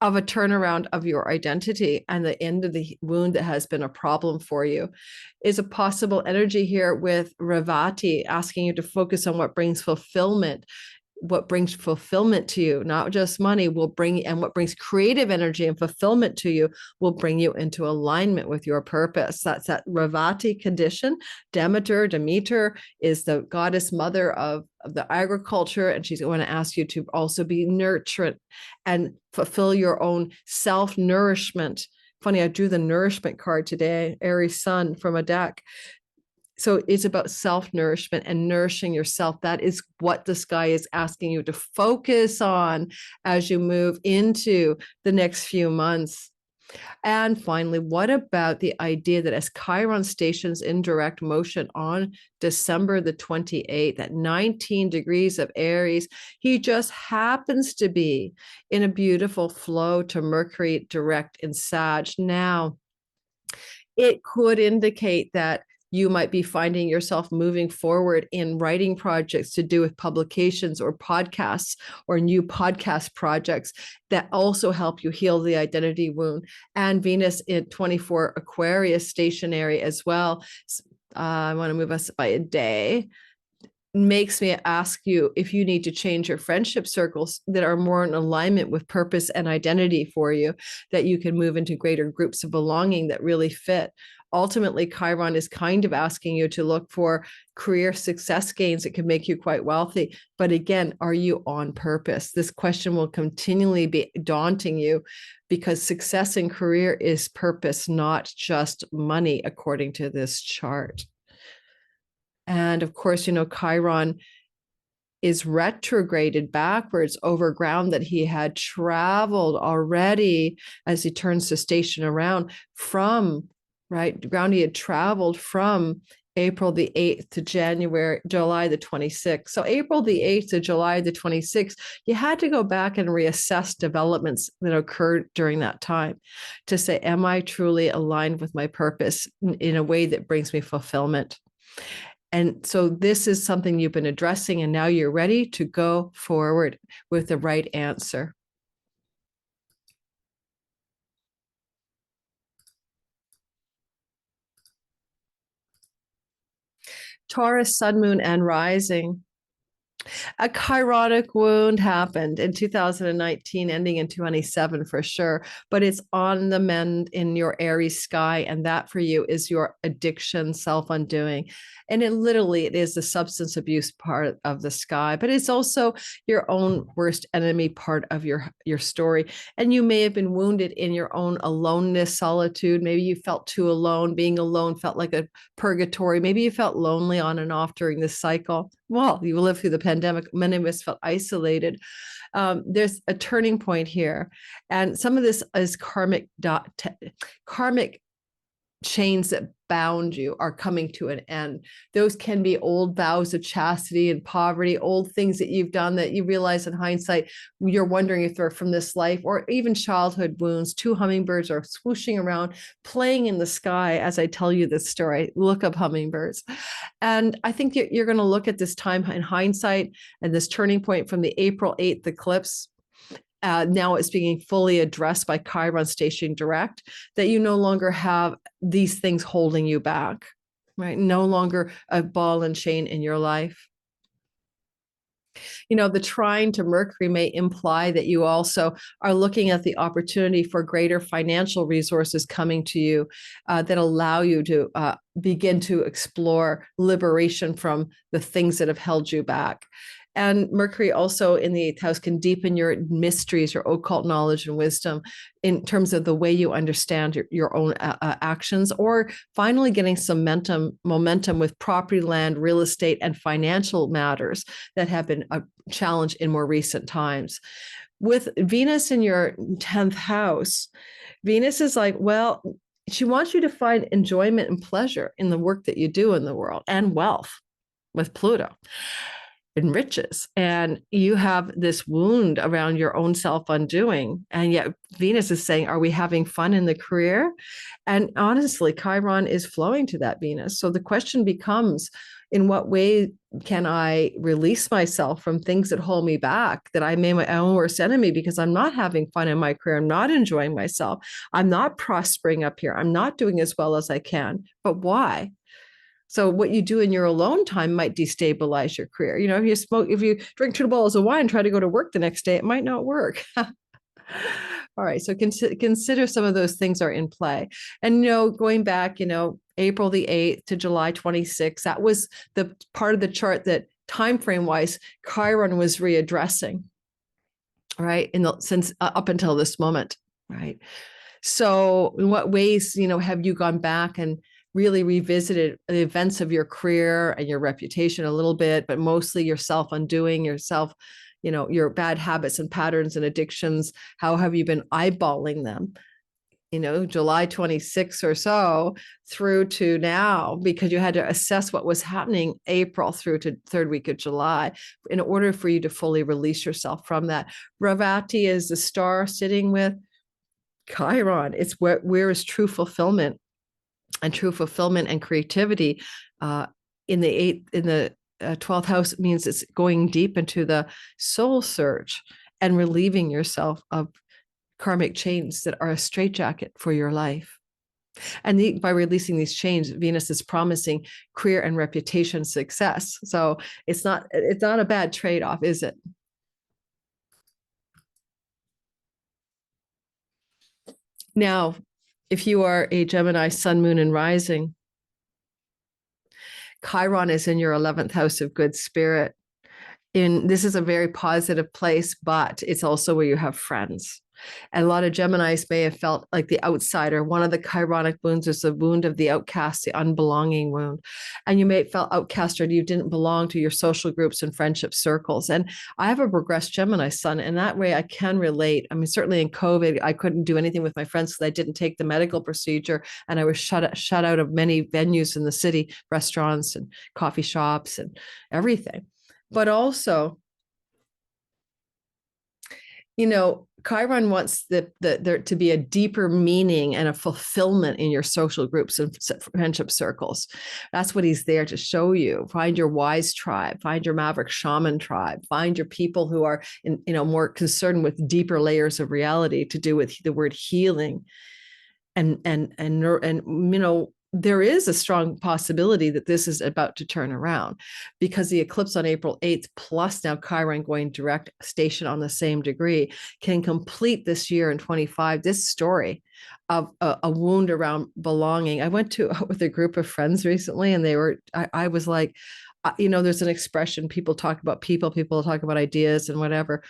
of a turnaround of your identity and the end of the wound that has been a problem for you. Is a possible energy here with Revati asking you to focus on what brings fulfillment. What brings fulfillment to you, not just money, will bring, and what brings creative energy and fulfillment to you will bring you into alignment with your purpose. That's that Revati condition. Demeter is the goddess mother of the agriculture, and she's going to ask you to also be nurturant and fulfill your own self-nourishment. Funny, I drew the nourishment card today, Aries sun from a deck. So it's about self-nourishment and nourishing yourself. That is what the sky is asking you to focus on as you move into the next few months. And finally, what about the idea that as Chiron stations in direct motion on December the 28th at 19 degrees of Aries, he just happens to be in a beautiful flow to Mercury direct in Sag. Now, it could indicate that you might be finding yourself moving forward in writing projects to do with publications or podcasts or new podcast projects that also help you heal the identity wound. And Venus in 24 Aquarius stationary as well. I want to move us by a day. Makes me ask you if you need to change your friendship circles that are more in alignment with purpose and identity for you, that you can move into greater groups of belonging that really fit. Ultimately, Chiron is kind of asking you to look for career success gains that can make you quite wealthy. But again, are you on purpose? This question will continually be daunting you because success in career is purpose, not just money, according to this chart. And of course, Chiron is retrograded backwards over ground that he had traveled already as he turns to station around from, right, ground he had traveled from April the 8th to July the 26th. So April the 8th to July the 26th, you had to go back and reassess developments that occurred during that time to say, am I truly aligned with my purpose in a way that brings me fulfillment? And so this is something you've been addressing, and now you're ready to go forward with the right answer. Taurus, sun, moon, and rising. A chironic wound happened in 2019, ending in 2027 for sure, but it's on the mend in your Aries sky. And that for you is your addiction, self-undoing. And it is the substance abuse part of the sky, but it's also your own worst enemy part of your story. And you may have been wounded in your own aloneness, solitude. Maybe you felt too alone. Being alone felt like a purgatory. Maybe you felt lonely on and off during this cycle. Well, you lived through the pandemic. Many of us felt isolated. There's a turning point here. And some of this is karmic chains that bound you are coming to an end. Those can be old vows of chastity and poverty, old things that you've done that you realize in hindsight, you're wondering if they're from this life, or even childhood wounds. Two hummingbirds are swooshing around, playing in the sky as I tell you this story. Look up hummingbirds. And I think you're going to look at this time in hindsight and this turning point from the April 8th eclipse. Now it's being fully addressed by Chiron stationing direct, that you no longer have these things holding you back, right? No longer a ball and chain in your life. You know, the trine to Mercury may imply that you also are looking at the opportunity for greater financial resources coming to you that allow you to begin to explore liberation from the things that have held you back. And Mercury also in the 8th house can deepen your mysteries, your occult knowledge and wisdom in terms of the way you understand your own actions, or finally getting some momentum with property, land, real estate, and financial matters that have been a challenge in more recent times. With Venus in your 10th house, Venus is like, well, she wants you to find enjoyment and pleasure in the work that you do in the world, and wealth with Pluto and riches. And you have this wound around your own self-undoing. And yet Venus is saying, are we having fun in the career? And honestly, Chiron is flowing to that Venus. So the question becomes, in what way can I release myself from things that hold me back, that I may my own worst enemy because I'm not having fun in my career. I'm not enjoying myself. I'm not prospering up here. I'm not doing as well as I can. But why? So what you do in your alone time might destabilize your career. You know, if you drink 2 bottles of wine, try to go to work the next day, it might not work. All right. So consider some of those things are in play. And, you know, going back, you know, April the 8th to July 26th, that was the part of the chart that time frame wise, Chiron was readdressing, right? Since up until this moment, right? So in what ways, you know, have you gone back and really revisited the events of your career and your reputation a little bit, but mostly yourself undoing yourself, you know, your bad habits and patterns and addictions? How have you been eyeballing them? You know, July 26 or so through to now, because you had to assess what was happening April through to 3rd week of July in order for you to fully release yourself from that. Revati is the star sitting with Chiron. It's where is true fulfillment and creativity in the 12th house means it's going deep into the soul search and relieving yourself of karmic chains that are a straitjacket for your life. And by releasing these chains, Venus is promising career and reputation success. So it's not a bad trade-off, is it? Now, if you are a Gemini sun, moon, and rising, Chiron is in your 11th house of good spirit. This is a very positive place, but it's also where you have friends. And a lot of Geminis may have felt like the outsider. One of the chironic wounds is the wound of the outcast, the unbelonging wound. And you may have felt outcast or you didn't belong to your social groups and friendship circles. And I have a progressed Gemini sun, and that way I can relate. I mean, certainly in COVID, I couldn't do anything with my friends because I didn't take the medical procedure, and I was shut out of many venues in the city, restaurants and coffee shops and everything. But also, you know, Chiron wants there to be a deeper meaning and a fulfillment in your social groups and friendship circles. That's what he's there to show you. Find your wise tribe, find your maverick shaman tribe, find your people who are more concerned with deeper layers of reality to do with the word healing. And there is a strong possibility that this is about to turn around, because the eclipse on April 8th, plus now Chiron going direct station on the same degree, can complete this year in 25, this story of a wound around belonging. I went with a group of friends recently, and I was like, there's an expression, people talk about people talk about ideas and whatever.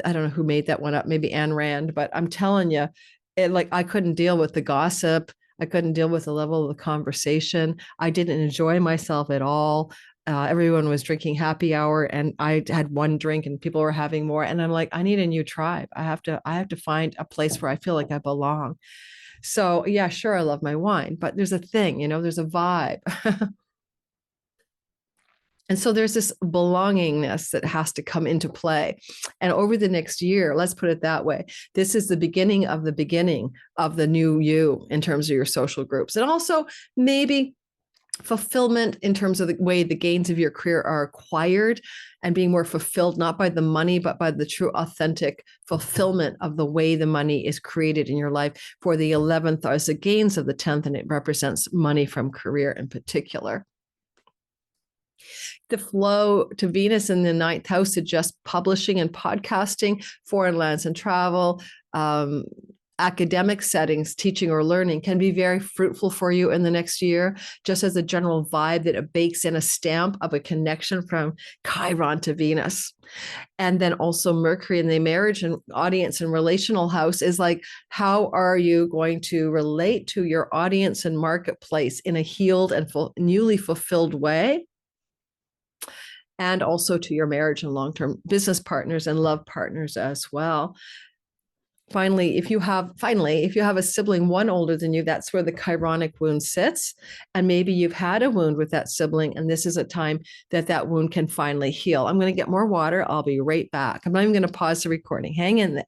I don't know who made that one up, maybe Ayn Rand, but I'm telling you, I couldn't deal with the gossip. I couldn't deal with the level of the conversation. I didn't enjoy myself at all. Everyone was drinking happy hour, and I had one drink and people were having more. And I'm like, I need a new tribe. I have to find a place where I feel like I belong. So yeah, sure, I love my wine, but there's a thing, there's a vibe. And so there's this belongingness that has to come into play. And over the next year, let's put it that way, this is the beginning of the new you in terms of your social groups. And also maybe fulfillment in terms of the way the gains of your career are acquired, and being more fulfilled, not by the money, but by the true authentic fulfillment of the way the money is created in your life. For the 11th as the gains of the 10th, and it represents money from career in particular. The flow to Venus in the 9th house suggests publishing and podcasting, foreign lands and travel, academic settings, teaching or learning can be very fruitful for you in the next year, just as a general vibe that it bakes in a stamp of a connection from Chiron to Venus. And then also Mercury in the marriage and audience and relational house is like, how are you going to relate to your audience and marketplace in a healed and newly fulfilled way? And also to your marriage and long-term business partners and love partners as well. Finally, if you have a sibling one older than you, that's where the chironic wound sits. And maybe you've had a wound with that sibling, and this is a time that wound can finally heal. I'm going to get more water. I'll be right back. I'm not even going to pause the recording. Hang in there.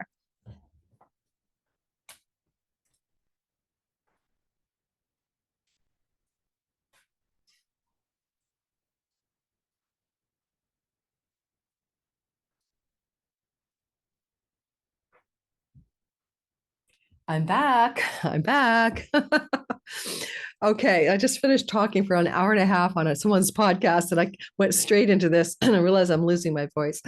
I'm back. Okay, I just finished talking for an hour and a half on someone's podcast, and I went straight into this, and I realized I'm losing my voice.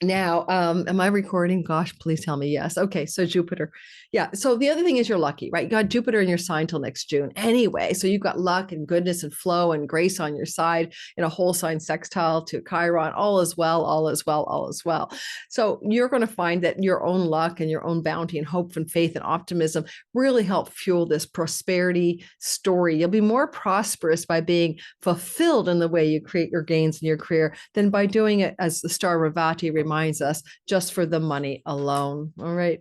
Now, am I recording? Gosh, please tell me yes. Okay, so Jupiter. Yeah, so the other thing is you're lucky, right? You got Jupiter in your sign till next June anyway. So you've got luck and goodness and flow and grace on your side in a whole sign sextile to Chiron. All is well, all is well, all is well. So you're going to find that your own luck and your own bounty and hope and faith and optimism really help fuel this prosperity story. You'll be more prosperous by being fulfilled in the way you create your gains in your career than by doing it, as the star Revati reminds us, just for the money alone. All right.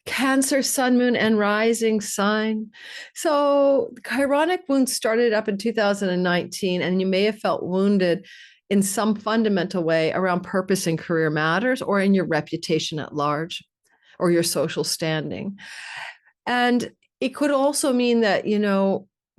Cancer, sun, moon, and rising sign. So the chironic wound started up in 2019, and you may have felt wounded in some fundamental way around purpose and career matters, or in your reputation at large, or your social standing. And it could also mean that,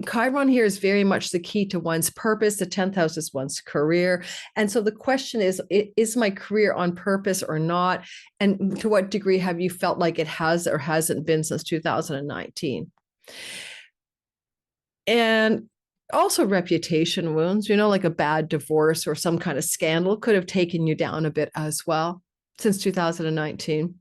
Chiron here is very much the key to one's purpose. The 10th house is one's career. And so the question is my career on purpose or not? And to what degree have you felt like it has or hasn't been since 2019? And also reputation wounds, like a bad divorce or some kind of scandal could have taken you down a bit as well since 2019.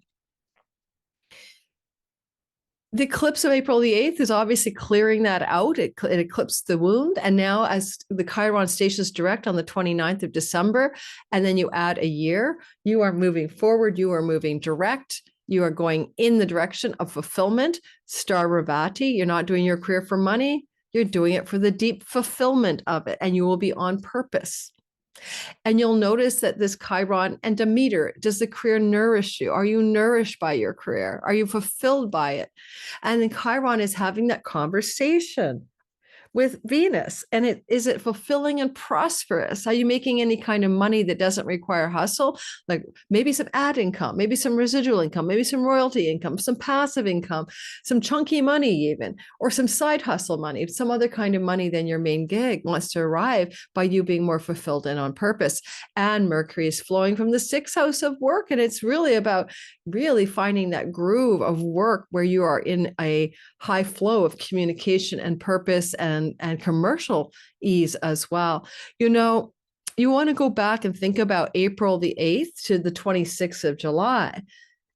The eclipse of April the 8th is obviously clearing that out. It eclipsed the wound. And now as the Chiron stations direct on the 29th of December, and then you add a year, you are moving forward, you are moving direct, you are going in the direction of fulfillment. Star Revati, you're not doing your career for money, you're doing it for the deep fulfillment of it, and you will be on purpose. And you'll notice that this Chiron and Demeter, does the career nourish you? Are you nourished by your career? Are you fulfilled by it? And then Chiron is having that conversation with Venus. And is it fulfilling and prosperous? Are you making any kind of money that doesn't require hustle? Like maybe some ad income, maybe some residual income, maybe some royalty income, some passive income, some chunky money even, or some side hustle money, some other kind of money than your main gig wants to arrive by you being more fulfilled and on purpose. And Mercury is flowing from the 6th house of work. And it's really about really finding that groove of work where you are in a high flow of communication and purpose and commercial ease as well. You know, you want to go back and think about April the 8th to the 26th of July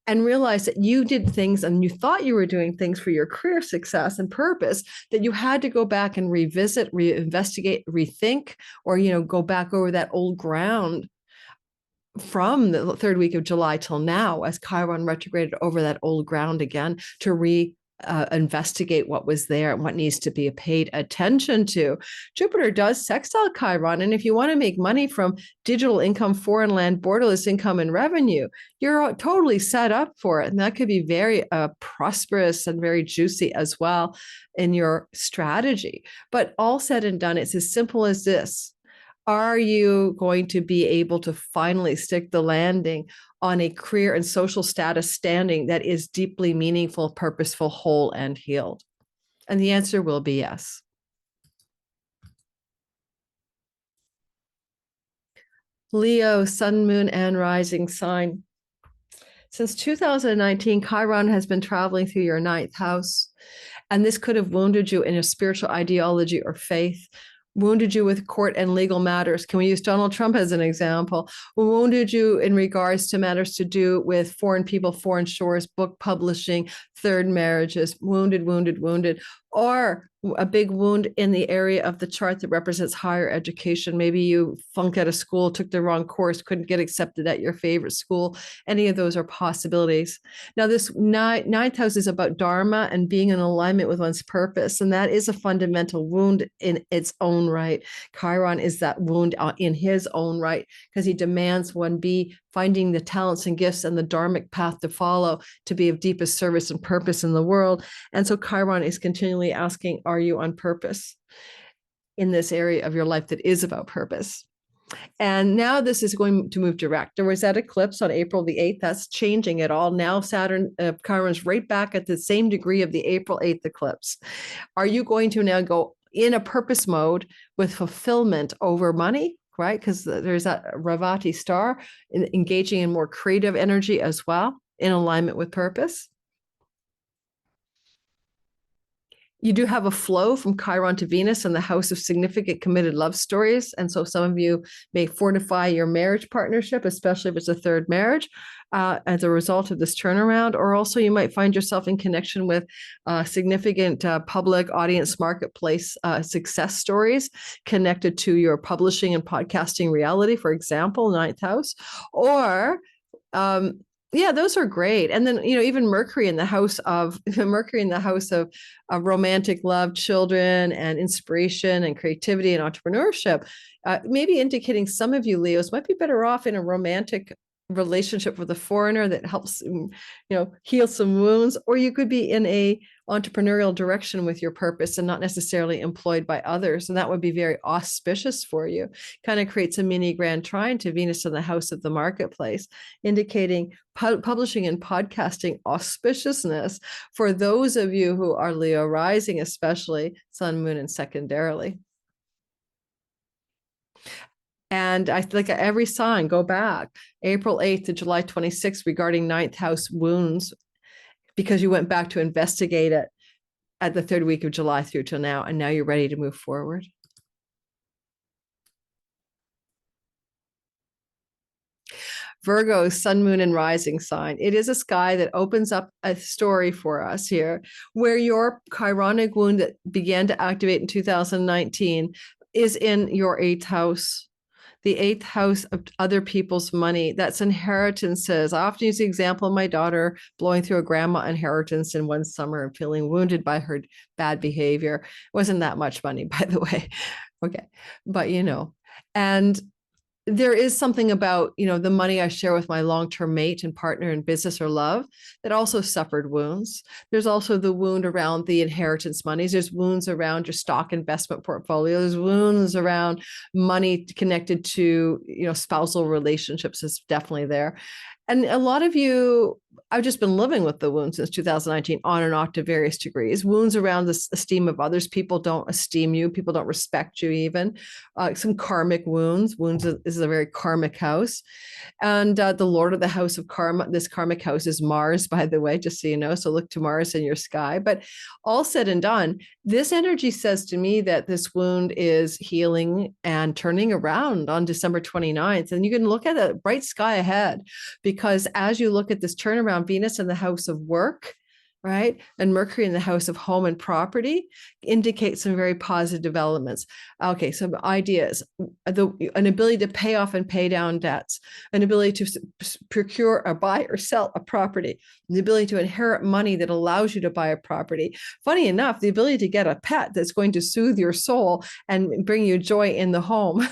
and realize that you did things and you thought you were doing things for your career success and purpose that you had to go back and revisit, reinvestigate, rethink, or, you know, go back over that old ground from the third week of July till now, as Chiron retrograded over that old ground again to investigate what was there and what needs to be paid attention to. Jupiter does sextile Chiron. And if you want to make money from digital income, foreign land, borderless income, and revenue, you're totally set up for it. And that could be very prosperous and very juicy as well in your strategy. But all said and done, it's as simple as this. Are you going to be able to finally stick the landing on a career and social status standing that is deeply meaningful, purposeful, whole, and healed? And the answer will be yes. Leo, sun, moon, and rising sign. Since 2019, Chiron has been traveling through your 9th house, and this could have wounded you in a spiritual ideology or faith, wounded you with court and legal matters. Can we use Donald Trump as an example? Wounded you in regards to matters to do with foreign people, foreign shores, book publishing, third marriages, wounded, or a big wound in the area of the chart that represents higher education. Maybe you flunked out of school, took the wrong course, couldn't get accepted at your favorite school. Any of those are possibilities. Now, this 9th house is about dharma and being in alignment with one's purpose. And that is a fundamental wound in its own right. Chiron is that wound in his own right, because he demands one be finding the talents and gifts and the dharmic path to follow to be of deepest service and purpose in the world. And so Chiron is continually asking, are you on purpose in this area of your life that is about purpose? And now this is going to move direct. There was that eclipse on April the 8th. That's changing it all. Now Saturn, Chiron's right back at the same degree of the April 8th eclipse. Are you going to now go in a purpose mode with fulfillment over money? Right? Because there's that Revati star engaging in more creative energy as well, in alignment with purpose. You do have a flow from Chiron to Venus in the house of significant committed love stories. And so some of you may fortify your marriage partnership, especially if it's a third marriage, as a result of this turnaround. Or also you might find yourself in connection with significant public audience marketplace success stories connected to your publishing and podcasting reality, for example, 9th house. Or yeah, those are great. And then, you know, even Mercury in the house of romantic love, children, and inspiration and creativity and entrepreneurship, maybe indicating some of you Leos might be better off in a romantic relationship with a foreigner that helps, you know, heal some wounds, or you could be in a entrepreneurial direction with your purpose and not necessarily employed by others. And that would be very auspicious for you. Kind of creates a mini grand trine to Venus in the house of the marketplace, indicating publishing and podcasting auspiciousness for those of you who are Leo rising, especially sun, moon, and secondarily. And I think every sign, go back April 8th to July 26th regarding 9th house wounds, because you went back to investigate it at the third week of July through till now. And now you're ready to move forward. Virgo, sun, moon, and rising sign. It is a sky that opens up a story for us here, where your chironic wound that began to activate in 2019 is in your 8th house. The 8th house of other people's money. That's inheritances. I often use the example of my daughter blowing through a grandma inheritance in one summer and feeling wounded by her bad behavior. It wasn't that much money, by the way. Okay. But, and there is something about, the money I share with my long-term mate and partner in business or love that also suffered wounds. There's also the wound around the inheritance monies. There's wounds around your stock investment portfolio. There's wounds around money connected to, spousal relationships is definitely there. And a lot of you, I've just been living with the wounds since 2019 on and off to various degrees. Wounds around the esteem of others. People don't esteem you. People don't respect you even. Some karmic wounds. Wounds is a very karmic house. And the Lord of the house of karma, this karmic house is Mars, by the way, just so you know. So look to Mars in your sky. But all said and done, this energy says to me that this wound is healing and turning around on December 29th. And you can look at a bright sky ahead, because as you look at this turnaround, Venus in the house of work, right, and Mercury in the house of home and property indicate some very positive developments. Okay, some ideas, an ability to pay off and pay down debts, an ability to procure or buy or sell a property, the ability to inherit money that allows you to buy a property. Funny enough, the ability to get a pet that's going to soothe your soul and bring you joy in the home.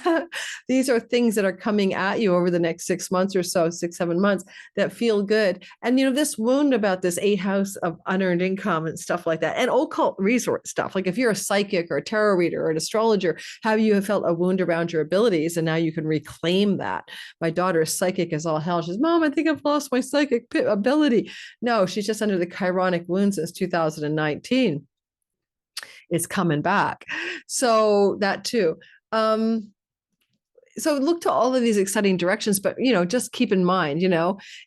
These are things that are coming at you over the next 6 months or so, 6-7 months, that feel good. And this wound about this 8th house of unearned income and stuff like that, and occult resource stuff. Like if you're a psychic or a tarot reader or an astrologer, have you felt a wound around your abilities, and now you can reclaim that? My daughter is psychic as all hell. She says, Mom, I think I've lost my psychic ability. No, she's just under the chironic wound since 2019. It's coming back. So that too. So look to all of these exciting directions, but, just keep in mind,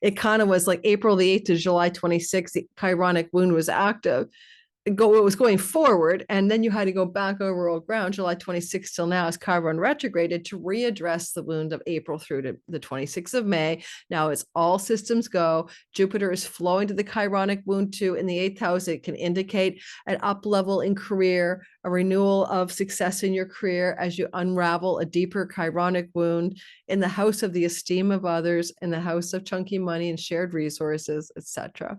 it kind of was like April the 8th to July 26th, the chironic wound was active. It was going forward, and then you had to go back over old ground. July 26th till now as Chiron retrograded to readdress the wound of April through to the 26th of May. Now it's all systems go. Jupiter is flowing to the chironic wound too in the 8th house. It can indicate an up level in career, a renewal of success in your career as you unravel a deeper chironic wound in the house of the esteem of others, in the house of chunky money and shared resources, etc.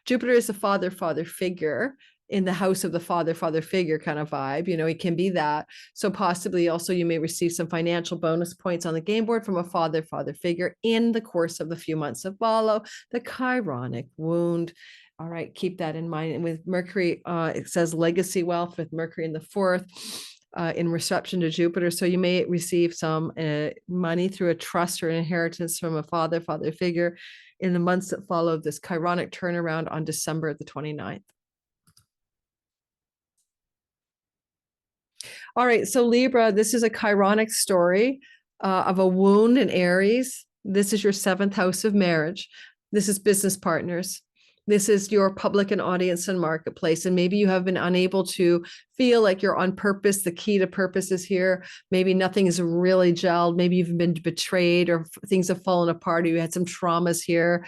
Jupiter is a father figure in the house of the father figure kind of vibe. It can be that. So possibly also you may receive some financial bonus points on the game board from a father figure in the course of the few months that follow the chironic wound. All right, keep that in mind. And with Mercury, it says legacy wealth with Mercury in the 4th. In reception to Jupiter. So you may receive some money through a trust or inheritance from a father figure in the months that follow this chironic turnaround on December the 29th. All right, so Libra, this is a chironic story of a wound in Aries. This is your 7th house of marriage. This is business partners. This is your public and audience and marketplace. And maybe you have been unable to feel like you're on purpose. The key to purpose is here. Maybe nothing is really gelled. Maybe you've been betrayed or things have fallen apart. Or you had some traumas here.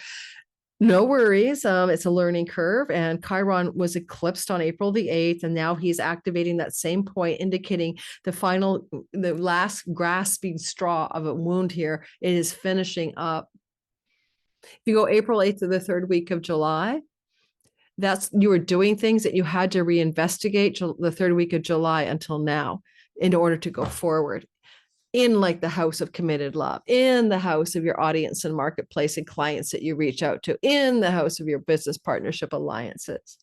No worries. It's a learning curve. And Chiron was eclipsed on April the 8th. And now he's activating that same point, indicating the last grasping straw of a wound here. It is finishing up. If you go April 8th to the 3rd week of July, you were doing things that you had to reinvestigate the 3rd week of July until now in order to go forward in like the house of committed love, in the house of your audience and marketplace and clients that you reach out to, in the house of your business partnership alliances.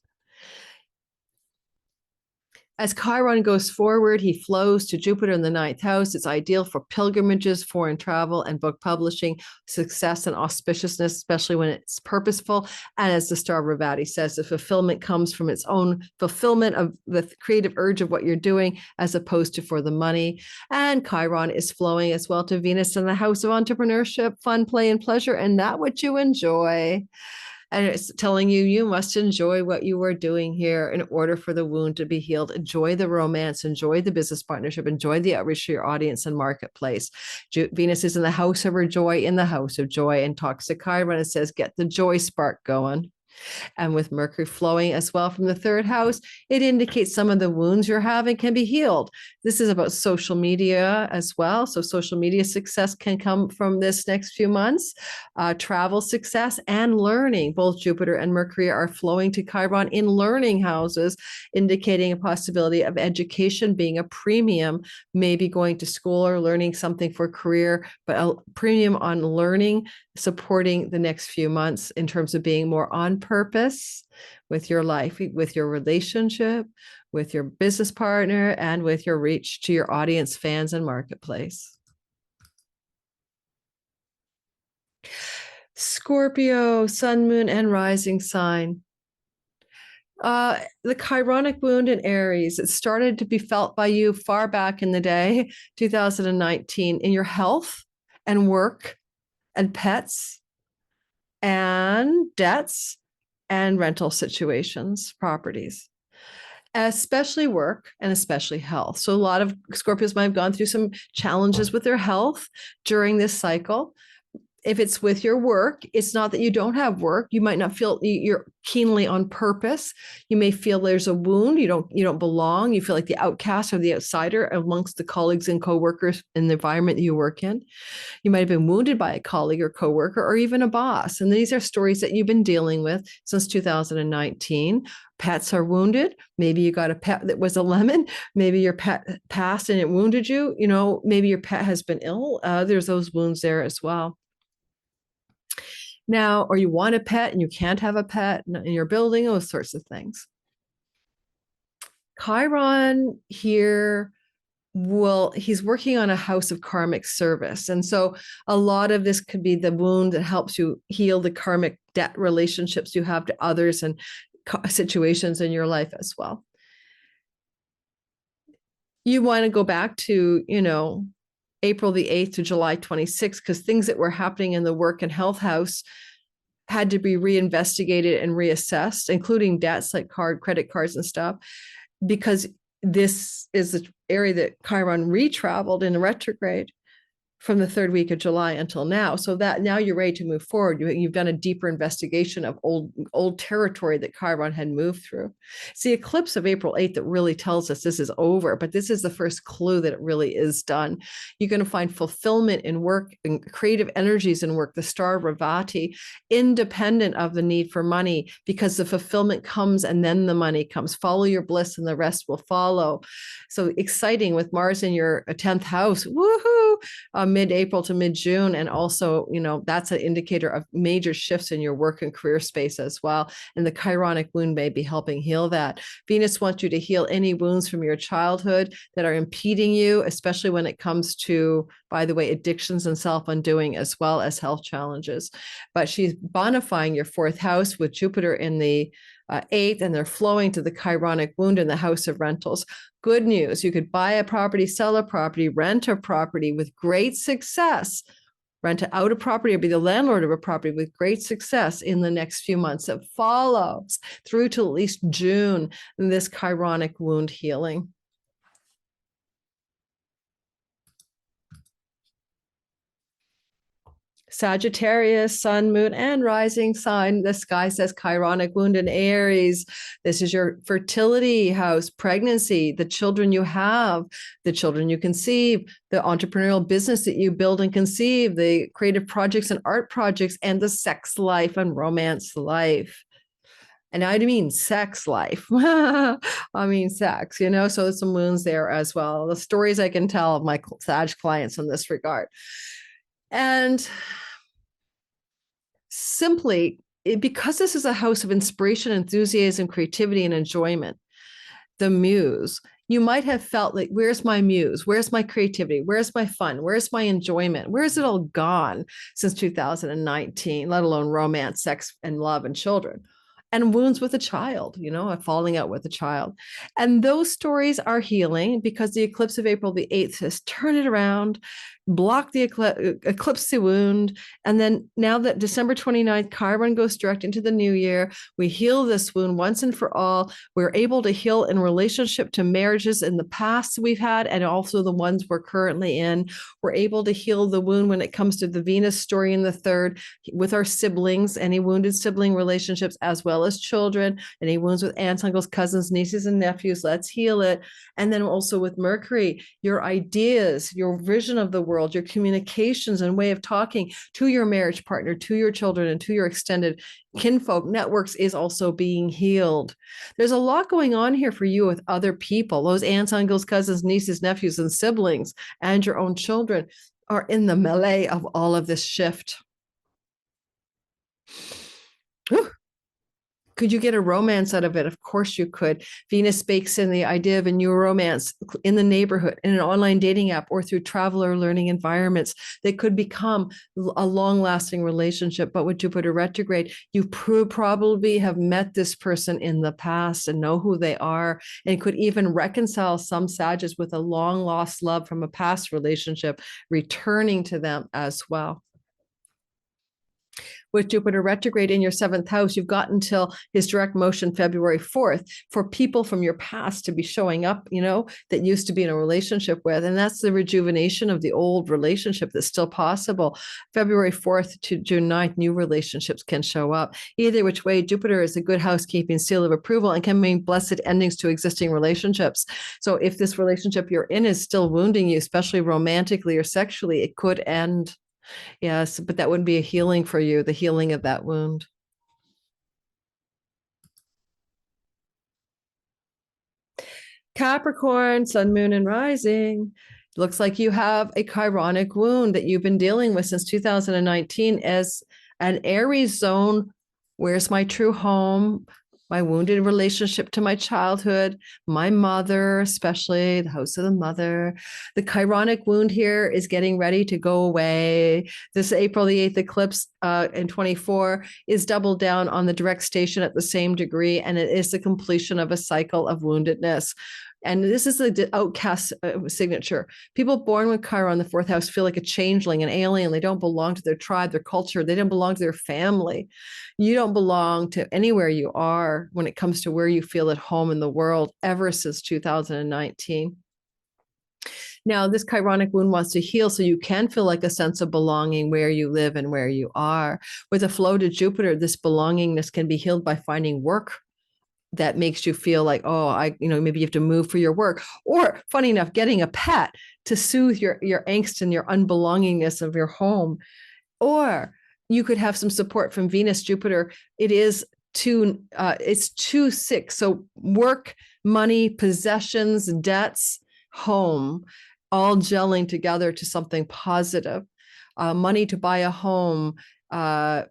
As Chiron goes forward, he flows to Jupiter in the 9th house. It's ideal for pilgrimages, foreign travel, and book publishing, success and auspiciousness, especially when it's purposeful. And as the star Revati says, the fulfillment comes from its own fulfillment of the creative urge of what you're doing, as opposed to for the money. And Chiron is flowing as well to Venus in the house of entrepreneurship, fun, play, and pleasure, and that what you enjoy. And it's telling you, you must enjoy what you are doing here in order for the wound to be healed. Enjoy the romance, enjoy the business partnership, enjoy the outreach to your audience and marketplace. Venus is in the house of her joy, in the house of joy, and talks to Chiron and says, get the joy spark going. And with Mercury flowing as well from the third house, it indicates some of the wounds you're having can be healed. This is about social media as well. So social media success can come from this next few months. Travel success and learning. Both Jupiter and Mercury are flowing to Chiron in learning houses, indicating a possibility of education being a premium, maybe going to school or learning something for career, but a premium on learning, supporting the next few months in terms of being more on purpose with your life, with your relationship, with your business partner, and with your reach to your audience, fans, and marketplace. Scorpio, sun, moon, and rising sign. The chironic wound in Aries, it started to be felt by you far back in the day, 2019, in your health and work and pets and debts and rental situations, properties, especially work and especially health. So a lot of Scorpios might have gone through some challenges with their health during this cycle. If it's with your work, it's not that you don't have work. You might not feel you're keenly on purpose. You may feel there's a wound. You don't belong. You feel like the outcast or the outsider amongst the colleagues and coworkers in the environment that you work in. You might have been wounded by a colleague or coworker or even a boss. And these are stories that you've been dealing with since 2019. Pets are wounded. Maybe you got a pet that was a lemon. Maybe your pet passed and it wounded you. Maybe your pet has been ill. There's those wounds there as well. Now, or you want a pet and you can't have a pet in your building, those sorts of things. Chiron here he's working on a house of karmic service. And so a lot of this could be the wound that helps you heal the karmic debt relationships you have to others and situations in your life as well. You want to go back to, April the 8th to July 26th, because things that were happening in the work and health house had to be reinvestigated and reassessed, including debts like credit cards and stuff, because this is the area that Chiron retraveled in retrograde from the third week of July until now. So that now you're ready to move forward. You've done a deeper investigation of old territory that Chiron had moved through. It's the eclipse of April 8th that really tells us this is over, but this is the first clue that it really is done. You're going to find fulfillment in work and creative energies in work, the star of Revati, independent of the need for money, because the fulfillment comes and then the money comes. Follow your bliss and the rest will follow. So exciting with Mars in your 10th house. Woohoo! Mid-April to mid-June. And also, that's an indicator of major shifts in your work and career space as well. And the chironic wound may be helping heal that. Venus wants you to heal any wounds from your childhood that are impeding you, especially when it comes to, by the way, addictions and self-undoing, as well as health challenges. But she's bonifying your fourth house with Jupiter in the 8th, and they're flowing to the chironic wound in the house of rentals. Good news, you could buy a property, sell a property, rent a property with great success, rent out a property or be the landlord of a property with great success in the next few months that follows through to at least June, this chironic wound healing. Sagittarius, sun, moon, and rising sign. The sky says chironic wound in Aries. This is your fertility house, pregnancy, the children you have, the children you conceive, the entrepreneurial business that you build and conceive, the creative projects and art projects, and the sex life and romance life. And I mean sex life. I mean sex, so there's some wounds there as well. The stories I can tell of my Sag clients in this regard. And simply, because this is a house of inspiration, enthusiasm, creativity, and enjoyment, the muse, you might have felt like, where's my muse? Where's my creativity? Where's my fun? Where's my enjoyment? Where's it all gone since 2019, let alone romance, sex, and love and children? And wounds with a child, a falling out with a child. And those stories are healing because the eclipse of April the 8th says, turn it around, block the eclipse the wound. And then now that December 29th, Chiron goes direct into the new year, we heal this wound once and for all. We're able to heal in relationship to marriages in the past we've had, and also the ones we're currently in. We're able to heal the wound when it comes to the Venus story in the third with our siblings, any wounded sibling relationships, as well as children, any wounds with aunts, uncles, cousins, nieces, and nephews. Let's heal it. And then also with Mercury, your ideas, your vision of the world, your communications and way of talking to your marriage partner, to your children, and to your extended kinfolk networks is also being healed. There's a lot going on here for you with other people. Those aunts, uncles, cousins, nieces, nephews, and siblings, and your own children are in the melee of all of this shift. Whew. Could you get a romance out of it? Of course you could. Venus bakes in the idea of a new romance in the neighborhood, in an online dating app, or through travel or learning environments that could become a long-lasting relationship. But with Jupiter retrograde, you probably have met this person in the past and know who they are, and could even reconcile some Sagittarius with a long-lost love from a past relationship, returning to them as well. With Jupiter retrograde in your seventh house, you've got until his direct motion February 4th for people from your past to be showing up, that used to be in a relationship with. And that's the rejuvenation of the old relationship that's still possible. February 4th to June 9th, new relationships can show up. Either which way, Jupiter is a good housekeeping seal of approval and can mean blessed endings to existing relationships. So if this relationship you're in is still wounding you, especially romantically or sexually, it could end. Yes, but that wouldn't be a healing for you, the healing of that wound. Capricorn, sun, moon, and rising. Looks like you have a chironic wound that you've been dealing with since 2019 as an Aries zone. Where's my true home? My wounded relationship to my childhood, my mother, especially the house of the mother. The chironic wound here is getting ready to go away. This April the 8th eclipse in 24 is doubled down on the direct station at the same degree, and it is the completion of a cycle of woundedness. And this is the outcast signature. People born with Chiron, the fourth house, feel like a changeling, an alien. They don't belong to their tribe, their culture. They don't belong to their family. You don't belong to anywhere you are when it comes to where you feel at home in the world ever since 2019. Now, this chironic wound wants to heal so you can feel like a sense of belonging where you live and where you are. With a flow to Jupiter, this belongingness can be healed by finding work that makes you feel like, maybe you have to move for your work, or funny enough, getting a pet to soothe your angst and your unbelongingness of your home. Or you could have some support from Venus, Jupiter. It's 2-6. So work, money, possessions, debts, home, all gelling together to something positive. Money to buy a home,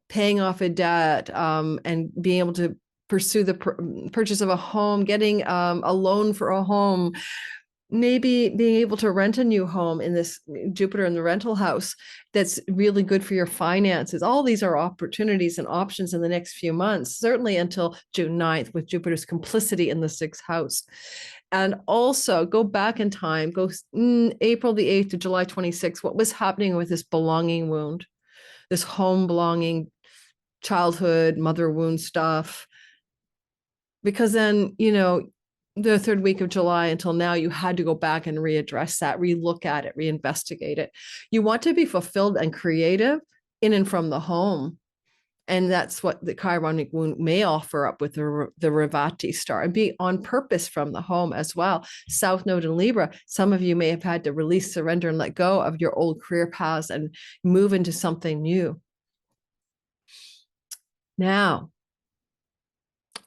paying off a debt, and being able to pursue the purchase of a home, getting a loan for a home, maybe being able to rent a new home in this Jupiter in the rental house that's really good for your finances. All these are opportunities and options in the next few months, certainly until June 9th with Jupiter's complicity in the sixth house. And also go back in time, go April the 8th to July 26th, what was happening with this belonging wound, this home belonging, childhood, mother wound stuff. Because then, the third week of July until now, you had to go back and readdress that, relook at it, reinvestigate it. You want to be fulfilled and creative in and from the home. And that's what the chironic wound may offer up with the Revati star, and be on purpose from the home as well. South Node in Libra, some of you may have had to release, surrender, and let go of your old career paths and move into something new. Now,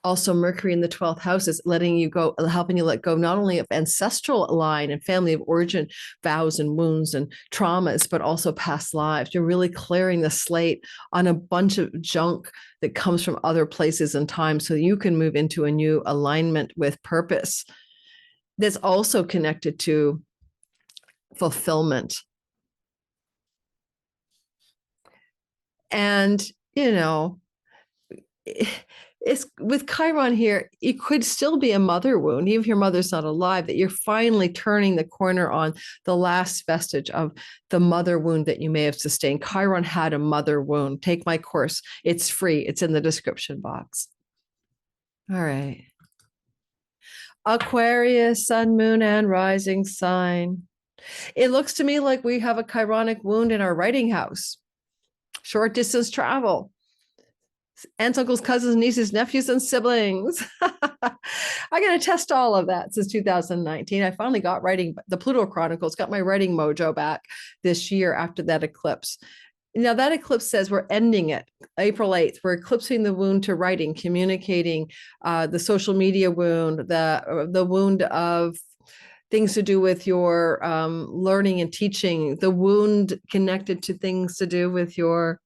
also, Mercury in the 12th house is letting you go, helping you let go not only of ancestral line and family of origin vows and wounds and traumas, but also past lives. You're really clearing the slate on a bunch of junk that comes from other places and time, so you can move into a new alignment with purpose that's also connected to fulfillment. And, it's with Chiron here, it could still be a mother wound, even if your mother's not alive, that you're finally turning the corner on the last vestige of the mother wound that you may have sustained. Chiron had a mother wound. Take my course. It's free. It's in the description box. All right. Aquarius, sun, moon, and rising sign. It looks to me like we have a chironic wound in our writing house. Short distance travel. Aunts, uncles, cousins, nieces, nephews, and siblings. I got to test all of that since 2019. I finally got writing, the Pluto Chronicles, got my writing mojo back this year after that eclipse. Now, that eclipse says we're ending it April 8th. We're eclipsing the wound to writing, communicating, the social media wound, the wound of things to do with your learning and teaching, the wound connected to things to do with your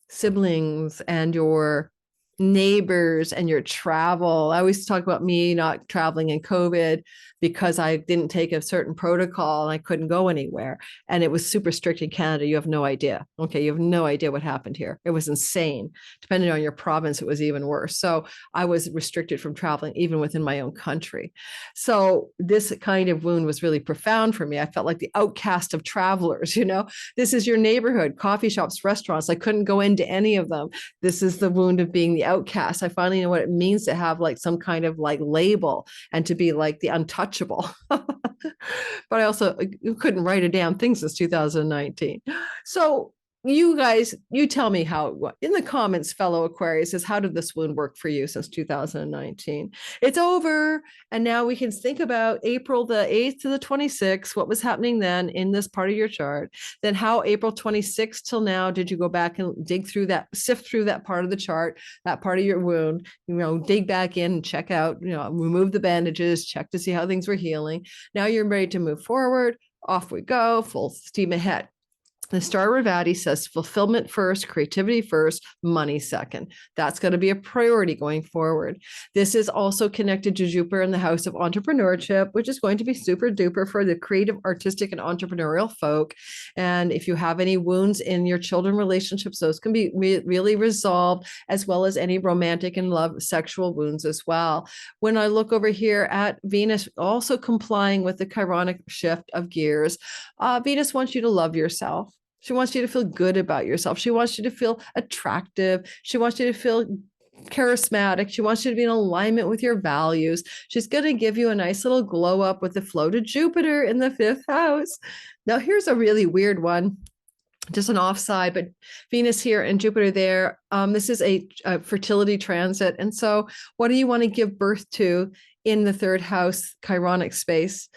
siblings and your neighbors and your travel. I always talk about me not traveling in COVID because I didn't take a certain protocol and I couldn't go anywhere. And it was super strict in Canada. You have no idea. Okay. You have no idea what happened here. It was insane. Depending on your province, it was even worse. So I was restricted from traveling even within my own country. So this kind of wound was really profound for me. I felt like the outcast of travelers, you know, this is your neighborhood, coffee shops, restaurants. I couldn't go into any of them. This is the wound of being the outcast. I finally know what it means to have like some kind of like label and to be like the untouchable. But I also couldn't write a damn thing since 2019. So you guys, you tell me how, in the comments, fellow Aquarius, is how did this wound work for you since 2019? It's over. And now we can think about April the 8th to the 26th, what was happening then in this part of your chart. Then how April 26th till now, did you go back and dig through that, sift through that part of the chart, that part of your wound, you know, dig back in and check out, you know, remove the bandages, check to see how things were healing. Now you're ready to move forward. Off we go, full steam ahead. The star Revati says fulfillment first, creativity first, money second. That's going to be a priority going forward. This is also connected to Jupiter in the house of entrepreneurship, which is going to be super duper for the creative, artistic, and entrepreneurial folk. And if you have any wounds in your children relationships, those can be really resolved, as well as any romantic and love sexual wounds as well. When I look over here at Venus, also complying with the chironic shift of gears, Venus wants you to love yourself. She wants you to feel good about yourself. She wants you to feel attractive. She wants you to feel charismatic. She wants you to be in alignment with your values. She's going to give you a nice little glow up with the flow to Jupiter in the 5th house. Now, here's a really weird one, just an offside, but Venus here and Jupiter there. This is a fertility transit. And so what do you want to give birth to in the 3rd house chironic space?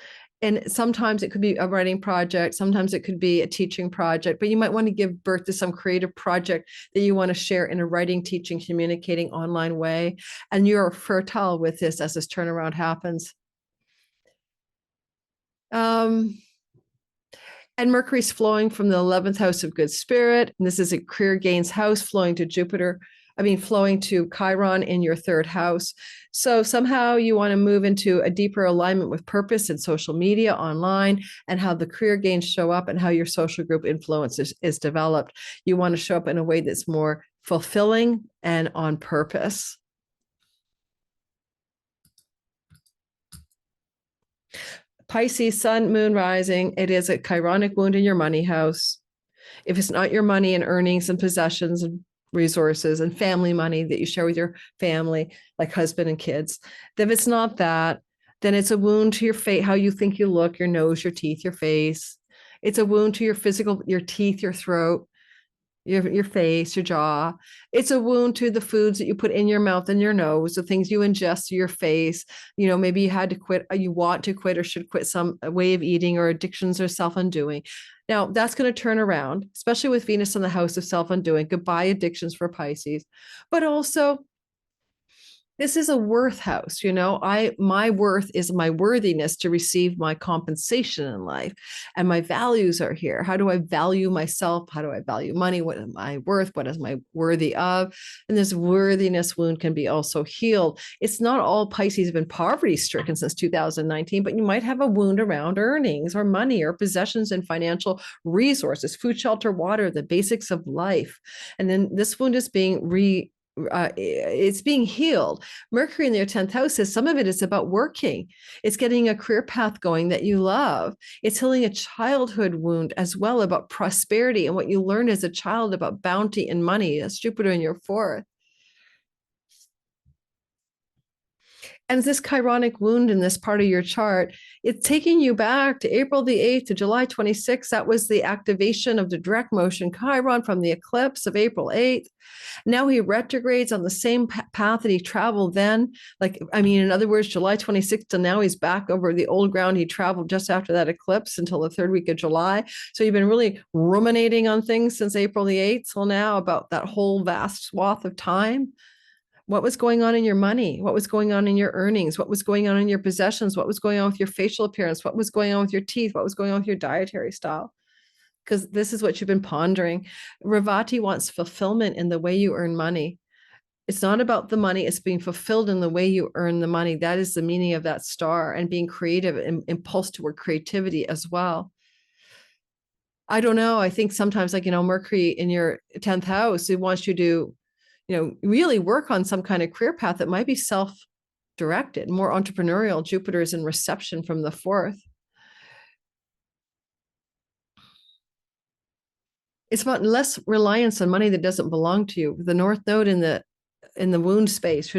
And sometimes it could be a writing project. Sometimes it could be a teaching project, but you might want to give birth to some creative project that you want to share in a writing, teaching, communicating online way. And you're fertile with this as this turnaround happens. And Mercury's flowing from the 11th house of good spirit. And this is a career gains house flowing to Jupiter. Flowing to Chiron in your 3rd house. So somehow you want to move into a deeper alignment with purpose in social media, online, and how the career gains show up and how your social group influence is developed. You want to show up in a way that's more fulfilling and on purpose. Pisces, sun, moon, rising. It is a chironic wound in your money house. If it's not your money and earnings and possessions and resources and family money that you share with your family, like husband and kids, if it's not that, then it's a wound to your face, how you think you look, your nose, your teeth, your face. It's a wound to your physical, your teeth, your throat, your face, your jaw. It's a wound to the foods that you put in your mouth and your nose, the things you ingest to your face. You know, maybe you had to quit, you want to quit or should quit some way of eating or addictions or self-undoing. Now, that's going to turn around, especially with Venus in the house of self-undoing. Goodbye addictions for Pisces. But also, this is a worth house. You know, my worth is my worthiness to receive my compensation in life. And my values are here. How do I value myself? How do I value money? What am I worth? What am I worthy of? And this worthiness wound can be also healed. It's not all Pisces have been poverty stricken since 2019, but you might have a wound around earnings or money or possessions and financial resources, food, shelter, water, the basics of life. And then this wound is being it's being healed. Mercury in your 10th house is some of it is about working. It's getting a career path going that you love. It's healing a childhood wound as well, about prosperity and what you learned as a child about bounty and money. That's Jupiter in your 4th. And this chironic wound in this part of your chart, it's taking you back to April the 8th to July 26th. That was the activation of the direct motion Chiron from the eclipse of April 8th. Now he retrogrades on the same path that he traveled then. Like, I mean, in other words, July 26th to now he's back over the old ground he traveled just after that eclipse until the 3rd week of July. So you've been really ruminating on things since April the 8th till now about that whole vast swath of time. What was going on in your money? What was going on in your earnings? What was going on in your possessions? What was going on with your facial appearance? What was going on with your teeth? What was going on with your dietary style? Because this is what you've been pondering. Revati wants fulfillment in the way you earn money. It's not about the money, it's being fulfilled in the way you earn the money. That is the meaning of that star, and being creative and impulse toward creativity as well. I don't know. I think sometimes, like, Mercury in your 10th house, it wants you to really work on some kind of career path that might be self-directed, more entrepreneurial. Jupiter is in reception from the 4th. It's about less reliance on money that doesn't belong to you. The North Node in the wound space,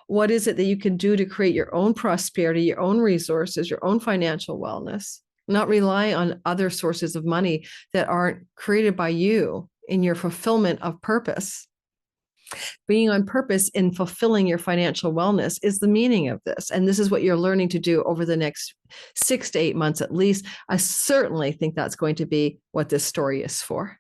what is it that you can do to create your own prosperity, your own resources, your own financial wellness, not rely on other sources of money that aren't created by you in your fulfillment of purpose. Being on purpose in fulfilling your financial wellness is the meaning of this. And this is what you're learning to do over the next 6 to 8 months at least. I certainly think that's going to be what this story is for.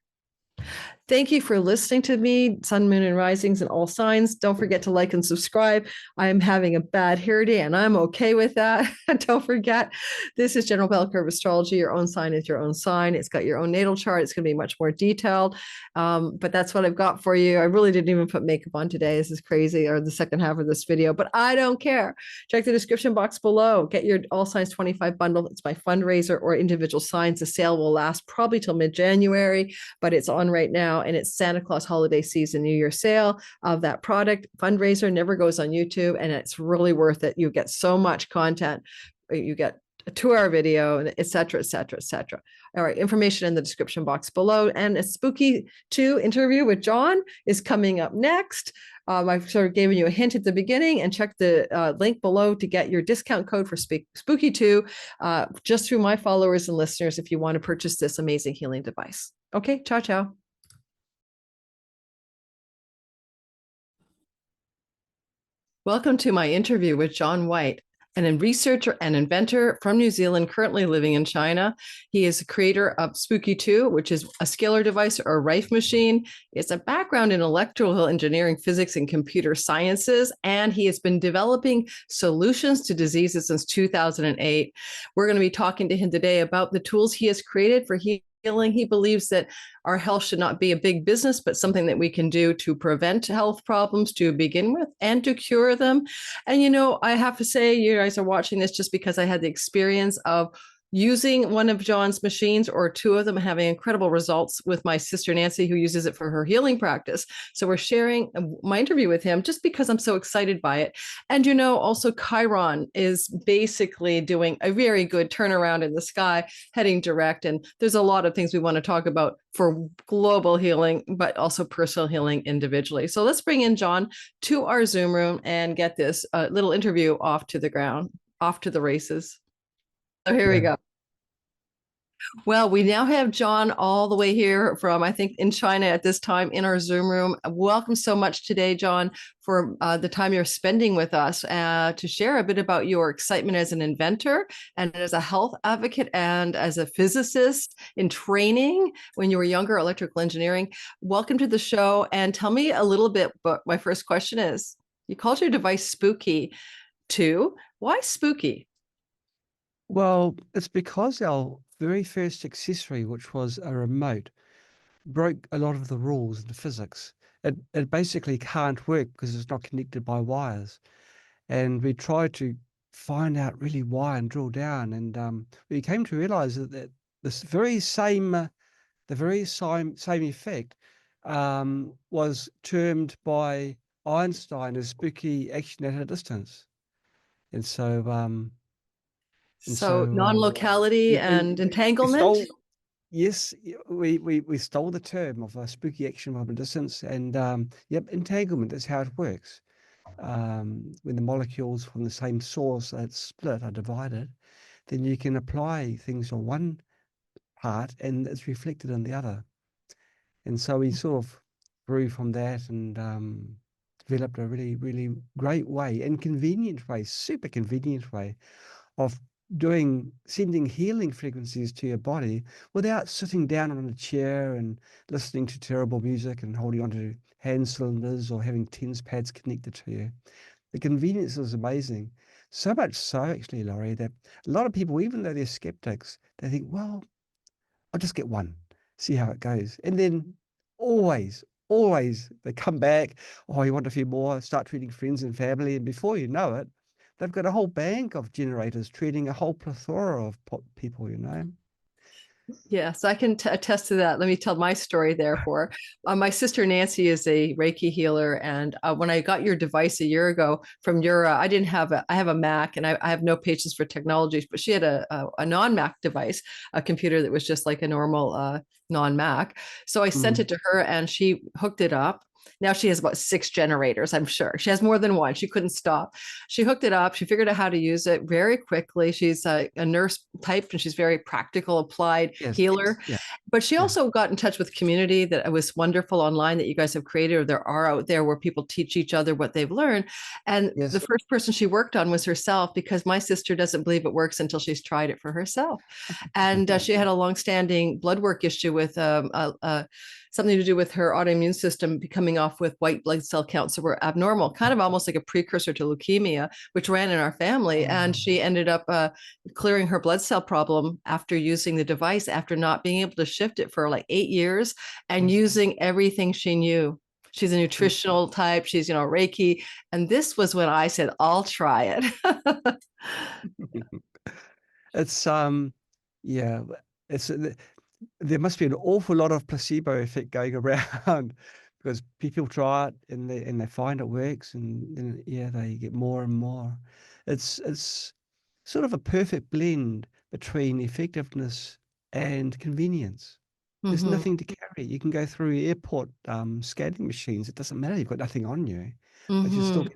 Thank you for listening to me, Sun, Moon, and Risings and all signs. Don't forget to like and subscribe. I am having a bad hair day, and I'm okay with that. Don't forget, this is General Bell Curve Astrology. Your own sign is your own sign. It's got your own natal chart. It's going to be much more detailed, but that's what I've got for you. I really didn't even put makeup on today. This is crazy, or the second half of this video, but I don't care. Check the description box below. Get your All Signs 25 bundle. It's my fundraiser or individual signs. The sale will last probably till mid-January, but it's on right now. And it's Santa Claus holiday season, New Year sale of that product. Fundraiser never goes on YouTube, and it's really worth it. You get so much content. You get a 2-hour video, et cetera, et cetera, et cetera. All right, information in the description box below. And a Spooky2 interview with John is coming up next. I've sort of given you a hint at the beginning, and check the link below to get your discount code for Spooky2 just through my followers and listeners if you want to purchase this amazing healing device. Okay, ciao, ciao. Welcome to my interview with John White, a researcher and inventor from New Zealand, currently living in China. He is a creator of Spooky2, which is a scalar device or a Rife machine. He has a background in electrical engineering, physics, and computer sciences, and he has been developing solutions to diseases since 2008. We're going to be talking to him today about the tools he has created for healing. He believes that our health should not be a big business, but something that we can do to prevent health problems to begin with and to cure them. And, I have to say, you guys are watching this just because I had the experience of using one of John's machines, or 2 of them, having incredible results with my sister Nancy, who uses it for her healing practice. So we're sharing my interview with him just because I'm so excited by it. And also Chiron is basically doing a very good turnaround in the sky, heading direct. And there's a lot of things we want to talk about for global healing, but also personal healing individually. So let's bring in John to our Zoom room and get this little interview off to the ground, off to the races. So here we go. Well, we now have John all the way here from, I think, in China at this time in our Zoom room. Welcome so much today, John, for the time you're spending with us to share a bit about your excitement as an inventor and as a health advocate and as a physicist in training when you were younger, electrical engineering. Welcome to the show, and tell me a little bit, but my first question is, you called your device Spooky2. Why spooky? Well, it's because our very first accessory, which was a remote, broke a lot of the rules in physics. It basically can't work because it's not connected by wires. And we tried to find out really why and drill down. And we came to realize that this very same, the very same effect was termed by Einstein is spooky action at a distance. And so So non-locality we, we, and we entanglement. stole, yes, we stole the term of spooky action from a distance, and yep, entanglement is how it works. When the molecules from the same source are split, are divided, then you can apply things on one part and it's reflected in the other. And so we sort of grew from that and developed a really, really great way and convenient way, super convenient way of sending healing frequencies to your body without sitting down on a chair and listening to terrible music and holding onto hand cylinders or having TENS pads connected to you. The convenience is amazing. So much so, actually, Laurie, that a lot of people, even though they're skeptics, they think, well, I'll just get one, see how it goes. And then always they come back. Oh, you want a few more? Start treating friends and family. And before you know it, they've got a whole bank of generators treating a whole plethora of people, you know. Yes, I can attest to that. Let me tell my story, therefore. My sister Nancy is a Reiki healer. And when I got your device a year ago from your, I have a Mac and I have no patience for technology, but she had a non-Mac device, a computer that was just like a normal non-Mac. So I sent it to her and she hooked it up. Now she has about 6 generators, I'm sure. She has more than one. She couldn't stop. She hooked it up. She figured out how to use it very quickly. She's a nurse type and she's very practical, applied Yes. healer. Yeah. But she Yeah. also got in touch with community that was wonderful online that you guys have created, or there are out there where people teach each other what they've learned. And Yes. the first person she worked on was herself, because my sister doesn't believe it works until she's tried it for herself. And she had a longstanding blood work issue with something to do with her autoimmune system coming off with white blood cell counts that were abnormal, kind of almost like a precursor to leukemia, which ran in our family. And she ended up clearing her blood cell problem after using the device, after not being able to shift it for like 8 years and using everything she knew. She's a nutritional type. She's, Reiki. And this was when I said, I'll try it. It's yeah, it's there must be an awful lot of placebo effect going around because people try it and they find it works and then yeah, they get more and more. It's sort of a perfect blend between effectiveness and convenience. There's nothing to carry. You can go through airport scanning machines. It doesn't matter. You've got nothing on you, but you're still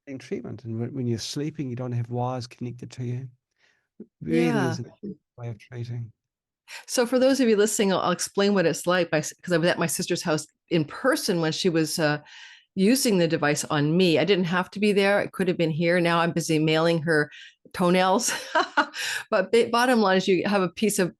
getting treatment. And when you're sleeping, you don't have wires connected to you. Really Yeah. is a way of treating. So for those of you listening, I'll explain what it's like because I was at my sister's house in person when she was using the device on me. I didn't have to be there. It could have been here. Now I'm busy mailing her toenails. But bottom line is you have a piece of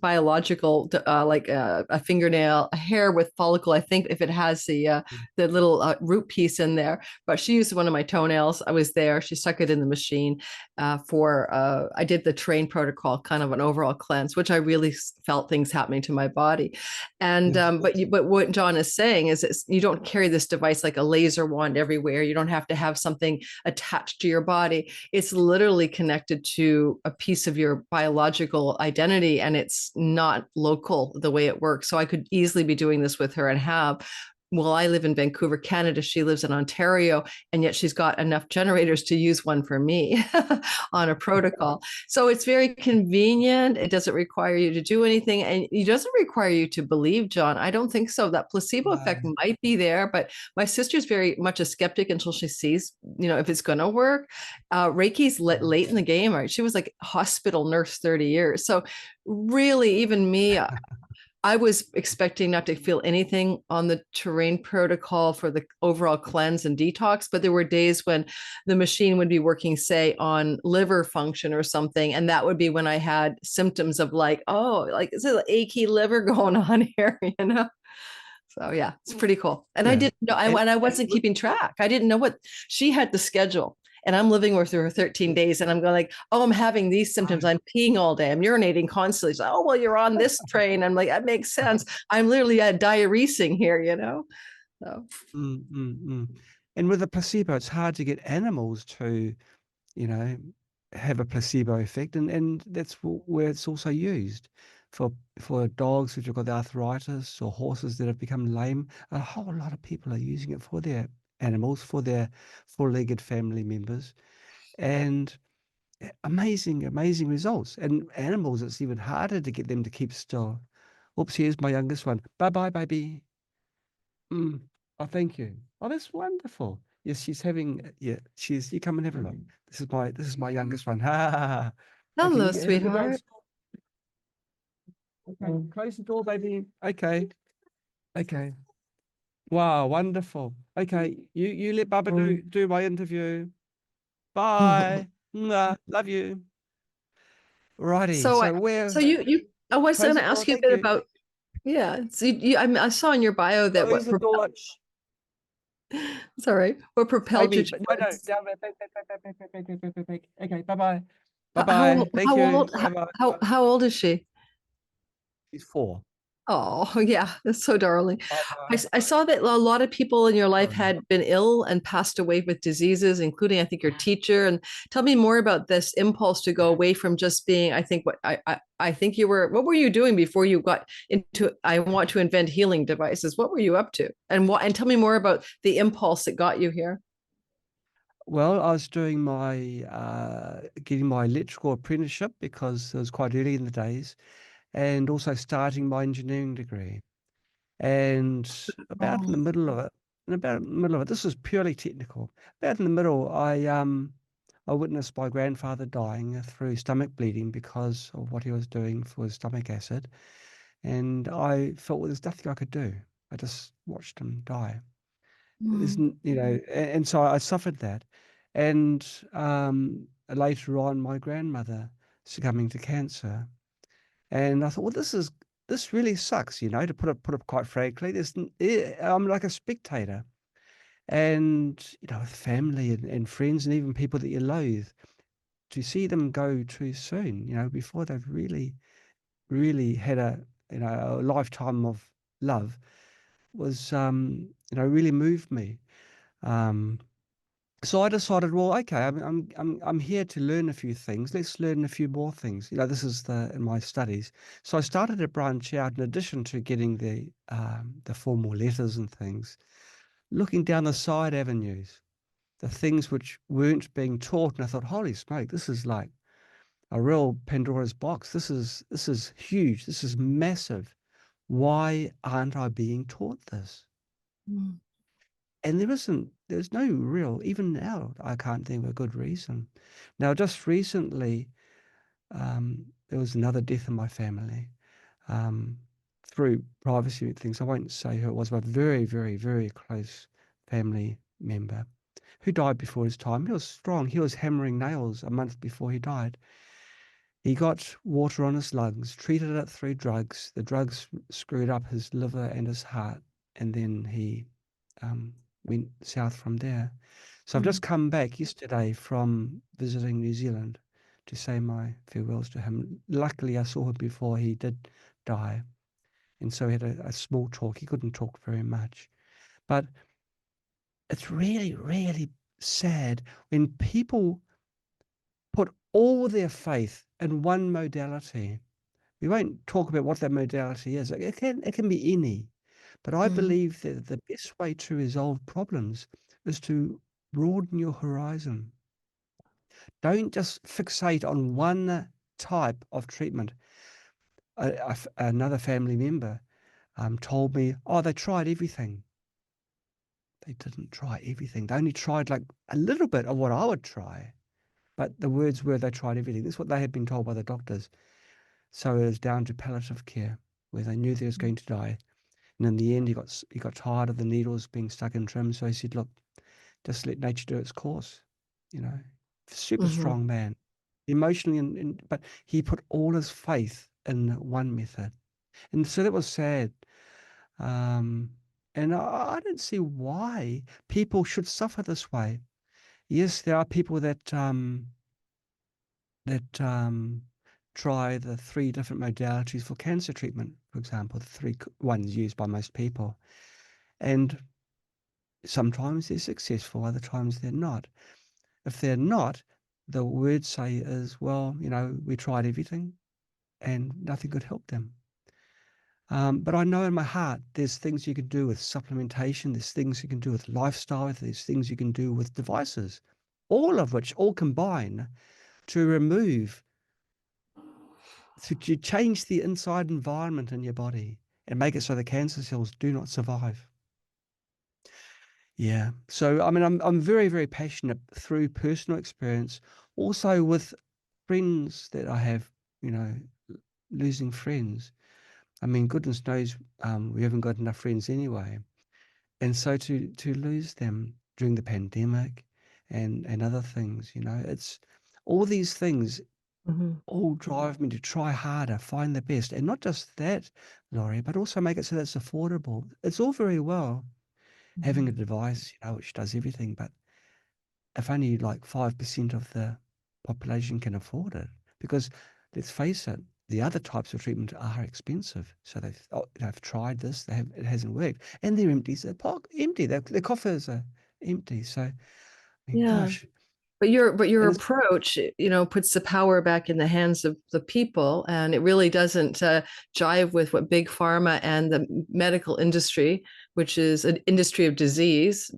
biological, like a fingernail, a hair with follicle. I think if it has the little root piece in there. But she used one of my toenails. I was there. She stuck it in the machine I did the train protocol, kind of an overall cleanse, which I really felt things happening to my body. And but what John is saying is you don't carry this device like a laser wand everywhere. You don't have to have something attached to your body. It's literally connected to a piece of your biological identity, and it's not local the way it works. So I could easily be doing this with her and have. Well, I live in Vancouver, Canada. She lives in Ontario, and yet she's got enough generators to use one for me on a protocol. So it's very convenient. It doesn't require you to do anything, and it doesn't require you to believe, John. I don't think so. That placebo effect might be there, but my sister's very much a skeptic until she sees, if it's going to work. Reiki's late in the game, right? She was like hospital nurse 30 years. So really, even me, I was expecting not to feel anything on the terrain protocol for the overall cleanse and detox, but there were days when the machine would be working, say, on liver function or something, and that would be when I had symptoms of like, oh, like is it an achy liver going on here, So yeah, it's pretty cool. And I didn't know, and I wasn't keeping track. I didn't know what she had the schedule. And I'm living with her 13 days and I'm going like, oh, I'm having these symptoms. I'm peeing all day. I'm urinating constantly. So, oh, well, you're on this train. I'm like, that makes sense. I'm literally diuresing here, So. And with a placebo, it's hard to get animals to, have a placebo effect. And that's where it's also used for dogs which have got arthritis or horses that have become lame. A whole lot of people are using it for their animals for their four-legged family members, and amazing results. And animals, it's even harder to get them to keep still. Oops, here's my youngest one. Bye, baby. Oh, thank you. Oh, that's wonderful. Yes, she's having. Yeah, you come and have a look. This is my youngest one. Ha ha ha. Ha. Okay, Hello, you have a good day. sweetheart. Okay, close the door, baby. Okay, okay. Wow, wonderful. Okay, you let Baba do my interview. Bye. Mwah, love you. Righty. So, So where? I was going Close to the door. ask you a Thank bit you. about, yeah. So I saw in your bio that Close the door. Shh. sorry, what propelled you Baby, but no, towards, down there. Back. Okay, bye-bye. how Bye-bye. Thank you. Bye-bye. how old is she? She's 4. Oh, yeah, that's so darling. Bye-bye. I saw that a lot of people in your life Sorry. had been ill and passed away with diseases, including, I think, your teacher. And tell me more about this impulse to go away from just being, I think, I think you were, what were you doing before you got into, I want to invent healing devices? What were you up to? And tell me more about the impulse that got you here. Well, I was doing my getting my electrical apprenticeship because it was quite early in the days, and also starting my engineering degree. And about in the Oh, middle of it, this was purely technical. About in the middle, I witnessed my grandfather dying through stomach bleeding because of what he was doing for his stomach acid, and I felt there's nothing I could do. I just watched him die. mm, Isn't and so I suffered that, and later on, my grandmother succumbing to cancer, and I thought, well, this really sucks, to put it quite frankly. I'm like a spectator, and with family and friends and even people that you loathe, to see them go too soon, before they've really had a lifetime of love was really moved me. Um, So I decided, well, okay, I'm here to learn a few things. Let's learn a few more things. This is in my studies. So I started to branch out in addition to getting the formal letters and things, looking down the side avenues, the things which weren't being taught. And I thought, holy smoke, this is like a real Pandora's box. This is huge. This is massive. Why aren't I being taught this? mm, And there's no real, even now, I can't think of a good reason. Now, just recently, there was another death in my family, um, through privacy things. I won't say who it was, but a very, very, very close family member who died before his time. He was strong. He was hammering nails a month before he died. He got water on his lungs, treated it through drugs. The drugs screwed up his liver and his heart, and then he um, went south from there. So I've mm, just come back yesterday from visiting New Zealand to say my farewells to him. Luckily, I saw him before he did die, and so we had a small talk. He couldn't talk very much, but it's really, really sad when people put all their faith in one modality. We won't talk about what that modality is. It can be any. But I mm, believe that the best way to resolve problems is to broaden your horizon. Don't just fixate on one type of treatment. Another family member told me, oh, they tried everything. They didn't try everything. They only tried like a little bit of what I would try. But the words were they tried everything. That's what they had been told by the doctors. So it was down to palliative care, where they knew they was going to die. And in the end, he got tired of the needles being stuck in trim. So he said, look, just let nature do its course. You know, super mhm. strong man, emotionally, but he put all his faith in one method. And so that was sad. Um, and I don't see why people should suffer this way. Yes, there are people that try the 3 different modalities for cancer treatment, for example, the 3 ones used by most people. And sometimes they're successful, other times they're not. If they're not, the word say is, well, we tried everything and nothing could help them. But I know in my heart there's things you can do with supplementation, there's things you can do with lifestyle, there's things you can do with devices, all of which all combine to remove, to change the inside environment in your body and make it so the cancer cells do not survive. Yeah. So I mean, I'm very, very passionate through personal experience, also with friends that I have, you know, losing friends. I mean, goodness knows, we haven't got enough friends anyway. And so to lose them during the pandemic and other things, you know, it's all these things Mhm. all drive me to try harder, find the best. And not just that, Laurie, but also make it so that it's affordable. It's all very well having a device, you know, which does everything, but if only like 5% of the population can afford it, because let's face it, the other types of treatment are expensive. So they've tried this, it hasn't worked, and their empty. Their coffers are empty. So I mean, Yeah. gosh, But your and it's approach, puts the power back in the hands of the people, and it really doesn't jive with what big pharma and the medical industry, which is an industry of disease,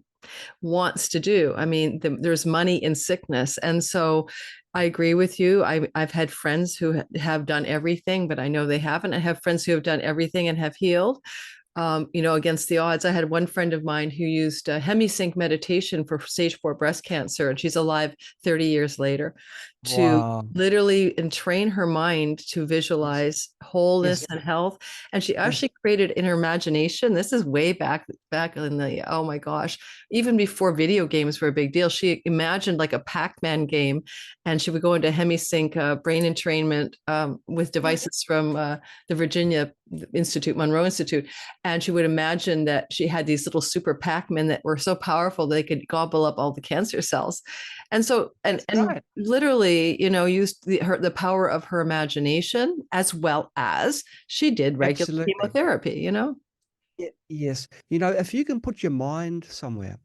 wants to do. I mean, there's money in sickness, and so I agree with you. I've had friends who have done everything, but I know they haven't. I have friends who have done everything and have healed, against the odds. I had one friend of mine who used hemisync meditation for stage 4 breast cancer, and she's alive 30 years later, to wow, literally entrain her mind to yes, visualize wholeness yes, and health. And she yes, actually created in her imagination, this is way back in the, oh my gosh, even before video games were a big deal. She imagined like a Pac-Man game, and she would go into hemisync brain entrainment with devices from the Virginia Institute, Monroe Institute, and she would imagine that she had these little super Pac-Men that were so powerful they could gobble up all the cancer cells. And so, and that's and right, literally, used the power of her imagination, as well as she did regular absolutely. chemotherapy. Yes, you know, if you can put your mind somewhere,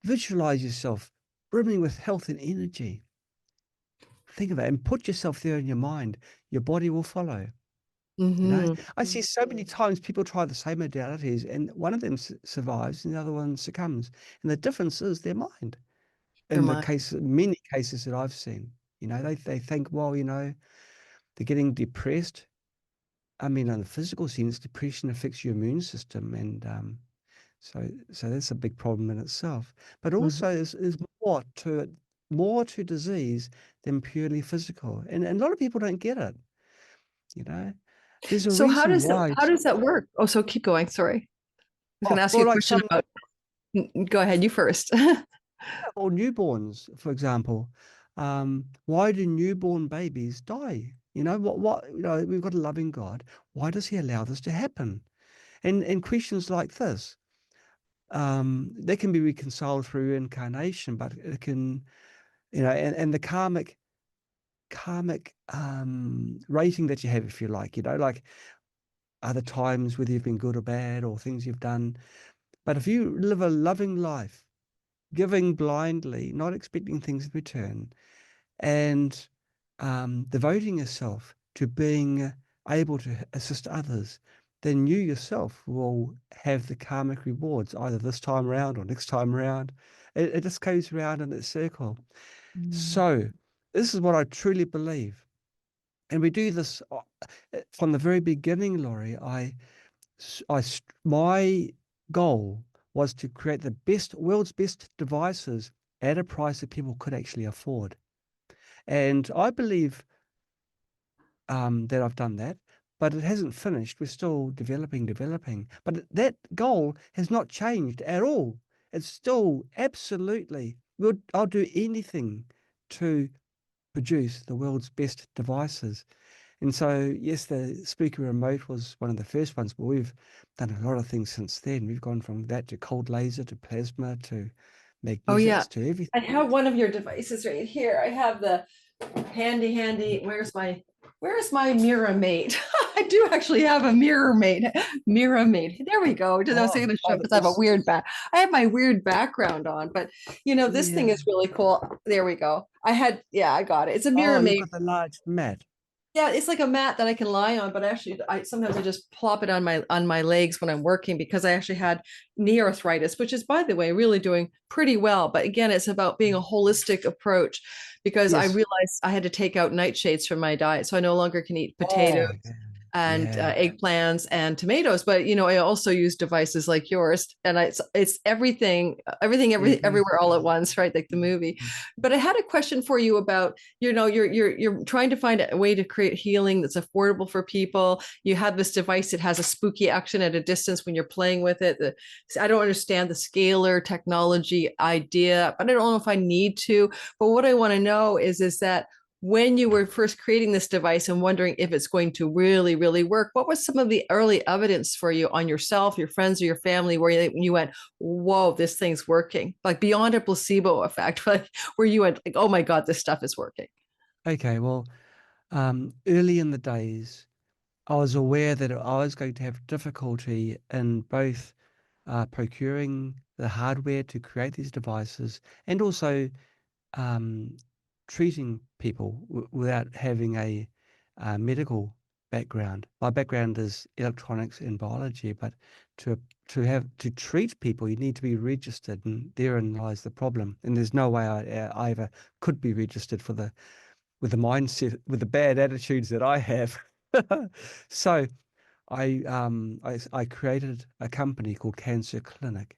visualize yourself brimming with health and energy. Think of it and put yourself there in your mind. Your body will follow. You know, Mm-hmm. I see so many times people try the same modalities and one of them survives and the other one succumbs. And the difference is their mind. Their In the mind. case, many cases that I've seen, you know, they think, well, you know, they're getting depressed. I mean, in the physical sense, depression affects your immune system, and so that's a big problem in itself. But Mhm. also, there's more to it, more to disease than purely physical, and a lot of people don't get it. You know, there's a So how reason does that why. how does that work? Oh, so keep going. Sorry. I was going Oh, to ask you well, a like question some about. Go ahead, you first. or newborns, for example, why do newborn babies die? You know, you know, we've got a loving God. Why does He allow this to happen? And questions like this, they can be reconciled through incarnation, but it can, you know, and the karmic rating that you have, if you like, you know, like other times whether you've been good or bad or things you've done. But if you live a loving life, giving blindly, not expecting things in return, and devoting yourself to being able to assist others, then you yourself will have the karmic rewards either this time around or next time around. It just goes around in its circle. Mm. So, this is what I truly believe. And we do this from the very beginning, Laurie. My goal was to create the world's best devices at a price that people could actually afford. And I believe that I've done that, but it hasn't finished. We're still developing. But that goal has not changed at all. It's still absolutely, I'll do anything to produce the world's best devices. And so, yes, the Spooky Remote was one of the first ones, but we've done a lot of things since then. We've gone from that to cold laser to plasma to Oh yeah, magnetics to everything. I have one of your devices right here. I have the handy. Where's my mirror mate? I do actually have a mirror mate. Mirror mate. There we go. I was Oh, taking a oh, shot because I have a it's weird back. I have my weird background on, but this thing yeah. is really cool. There we go. Yeah, I got it. It's a mirror Oh, you've mate. got the large mat. Yeah, it's like a mat that I can lie on, but actually I sometimes I just plop it on my legs when I'm working because I actually had knee arthritis, which is, by the way, really doing pretty well. But again, it's about being a holistic approach because I Yes. realized I had to take out nightshades from my diet. So I no longer can eat potatoes Oh, yeah. and Yeah. eggplants and tomatoes. But I also use devices like yours, and it's everything, Every everywhere all at once, right? Like the movie. But I had a question for you about, you're trying to find a way to create healing that's affordable for people. You have this device that has a spooky action at a distance when you're playing with it. I don't understand the scalar technology idea, but I don't know if I need to. But what I want to know is that when you were first creating this device and wondering if it's going to really, really work, what was some of the early evidence for you on yourself, your friends, or your family, where you went, whoa, this thing's working, like beyond a placebo effect, like where you went like, oh my God, this stuff is working? Okay. Well, early in the days, I was aware that I was going to have difficulty in both procuring the hardware to create these devices and also um, treating people without having a medical background. My background is electronics and biology, but to to treat people, you need to be registered, and therein lies the problem. And there's no way I ever could be registered for the with the mindset with the bad attitudes that I have. So I created a company called Cancer Clinic,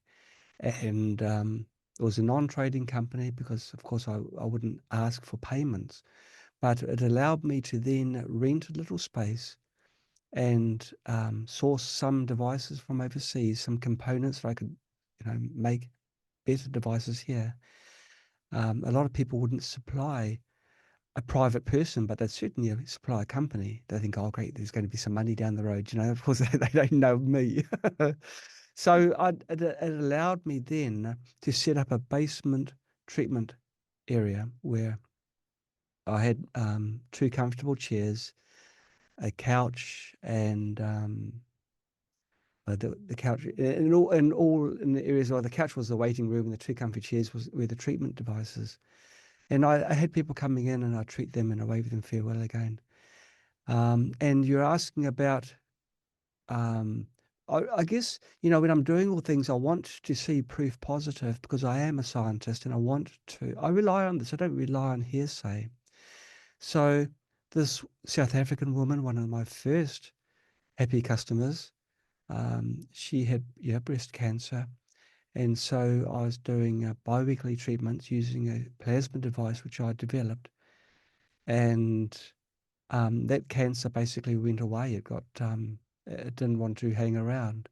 and it was a non-trading company because, of course, I wouldn't ask for payments, but it allowed me to then rent a little space and source some devices from overseas, some components that I could, make better devices here. A lot of people wouldn't supply a private person, but they'd certainly supply a company. They think, oh, great, there's going to be some money down the road. Of course, they don't know me. So it allowed me then to set up a basement treatment area where I had two comfortable chairs, a couch, and the couch, and all in the areas where the couch was the waiting room, and the two comfy chairs were the treatment devices. And I had people coming in, and I treat them and I wave them farewell again. And you're asking about, um, I guess, when I'm doing all things, I want to see proof positive because I am a scientist and I rely on this. I don't rely on hearsay. So this South African woman, one of my first happy customers, she had, breast cancer. And so I was doing bi-weekly treatments using a plasma device, which I developed. And that cancer basically went away. It didn't want to hang around.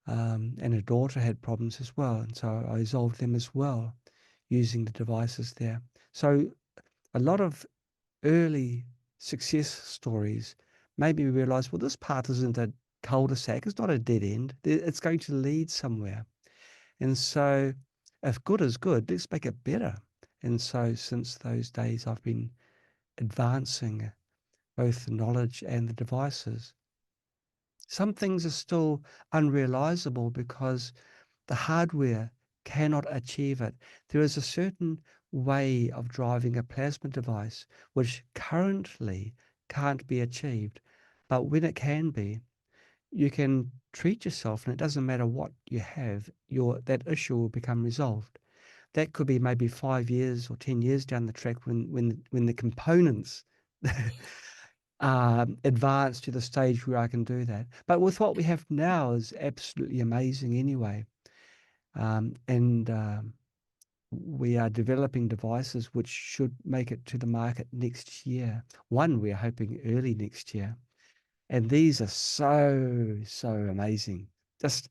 And her daughter had problems as well. And so I resolved them as well using the devices there. So a lot of early success stories made me realize, well, this path isn't a cul-de-sac. It's not a dead end. It's going to lead somewhere. And so if good is good, let's make it better. And so since those days, I've been advancing both the knowledge and the devices. Some things are still unrealizable because the hardware cannot achieve it. There is a certain way of driving a plasma device which currently can't be achieved. But when it can be, you can treat yourself, and it doesn't matter what you have, that issue will become resolved. That could be maybe 5 years or 10 years down the track when the components advance to the stage where I can do that. But with what we have now is absolutely amazing anyway. And we are developing devices which should make it to the market next year. One, we're hoping early next year. And these are so, so amazing. Just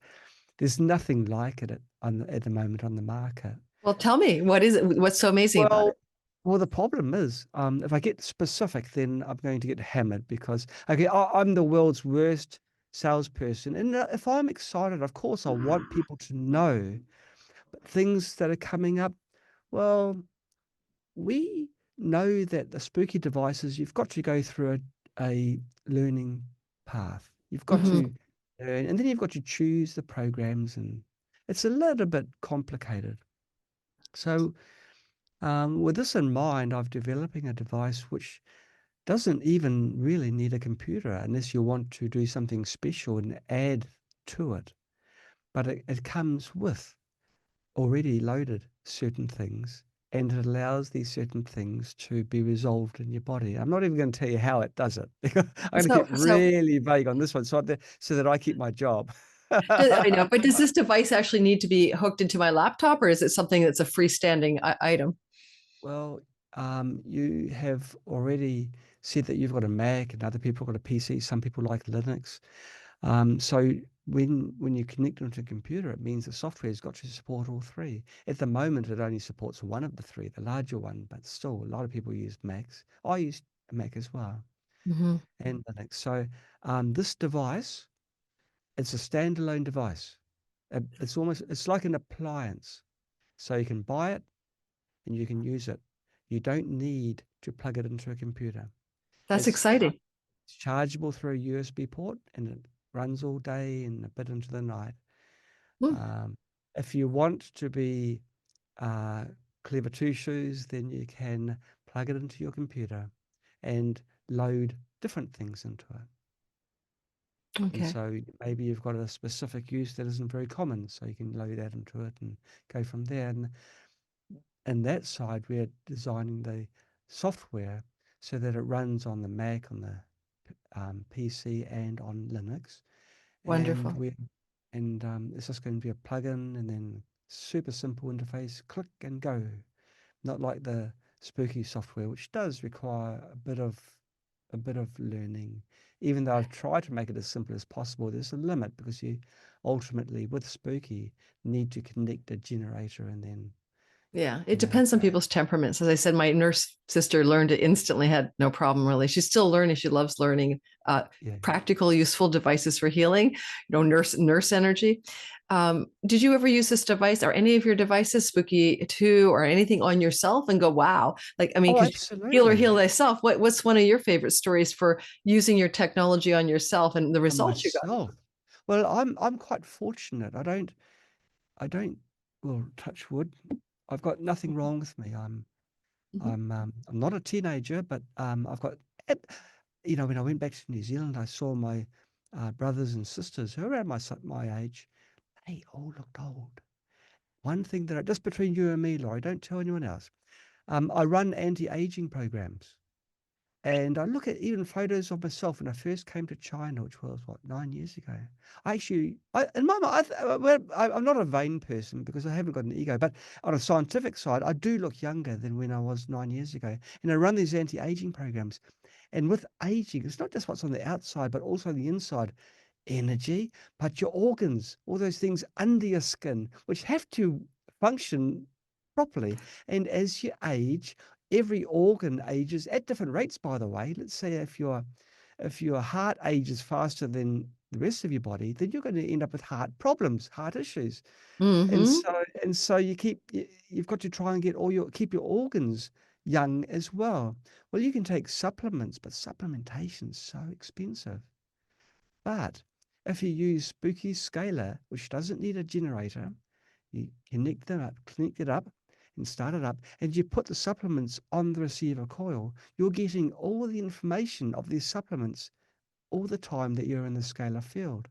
there's nothing like it at the moment on the market. Well, tell me, what is it? What's so amazing about Well, it? well, the problem is, if I get specific, then I'm going to get hammered because, okay, I'm the world's worst salesperson. And if I'm excited, of course, I want people to know. But things that are coming up, well, we know that the spooky devices, you've got to go through a learning path. You've got Mhm. to learn, and then you've got to choose the programs, and it's a little bit complicated. So, with this in mind, I'm developing a device which doesn't even really need a computer unless you want to do something special and add to it. But it comes with already loaded certain things, and it allows these certain things to be resolved in your body. I'm not even going to tell you how it does it. I'm going to keep So really vague on this one so that I keep my job. I know, but does this device actually need to be hooked into my laptop, or is it something that's a freestanding item? Well, you have already said that you've got a Mac and other people have got a PC. Some people like Linux. So when you connect onto a computer, it means the software has got to support all three. At the moment, it only supports one of the three, the larger one, but still, a lot of people use Macs. I use a Mac as well, Mm-hmm. and Linux. So this device, it's a standalone device. It's like an appliance. So you can buy it and you can use it. You don't need to plug it into a computer. That's It's exciting. chargeable through a USB port and it runs all day and a bit into the night. Hmm. Um, if you want to be uh, clever two shoes, then you can plug it into your computer and load different things into it. And Okay, so maybe you've got a specific use that isn't very common, so you can load that into it and go from there. And that side, we're designing the software so that it runs on the Mac, on the PC, and on Linux. And wonderful. it's just going to be a plugin and then super simple interface, click and go. Not like the Spooky software, which does require a bit of learning. Even though I've tried to make it as simple as possible, there's a limit because you ultimately with Spooky need to connect a generator and then Yeah, you it know depends on people's temperaments. As I said, my nurse sister learned it instantly, had no problem really. She's still learning. She loves learning yeah. practical, useful devices for healing. Nurse energy. Did you ever use this device or any of your devices, Spooky2 or anything on yourself, and go, wow? Like, I mean, Oh, because heal absolutely. thyself. What's one of your favorite stories for using your technology on yourself and the For results you got? myself. Well, I'm quite fortunate. I don't well, touch wood. I've got nothing wrong with me. Mhm. I'm not a teenager, but I've got ep- when I went back to New Zealand, I saw my brothers and sisters who are around my age. They all looked old. One thing that just between you and me, Laurie, don't tell anyone else. I run anti-aging programs. And I look at even photos of myself when I first came to China, which was what, 9 years ago. In my mind, I'm not a vain person because I haven't got an ego, but on a scientific side, I do look younger than when I was 9 years ago. And I run these anti-aging programs. And with aging, it's not just what's on the outside, but also on the inside energy, but your organs, all those things under your skin, which have to function properly. And as you age, every organ ages at different rates, by the way. Let's say if your heart ages faster than the rest of your body, then you're going to end up with heart problems, heart issues. And Mm-hmm. so you've got to try and keep your organs young as well. Well, you can take supplements, but supplementation's so expensive. But if you use Spooky Scalar, which doesn't need a generator, you connect it up and start it up, and you put the supplements on the receiver coil, you're getting all the information of these supplements all the time that you're in the scalar field,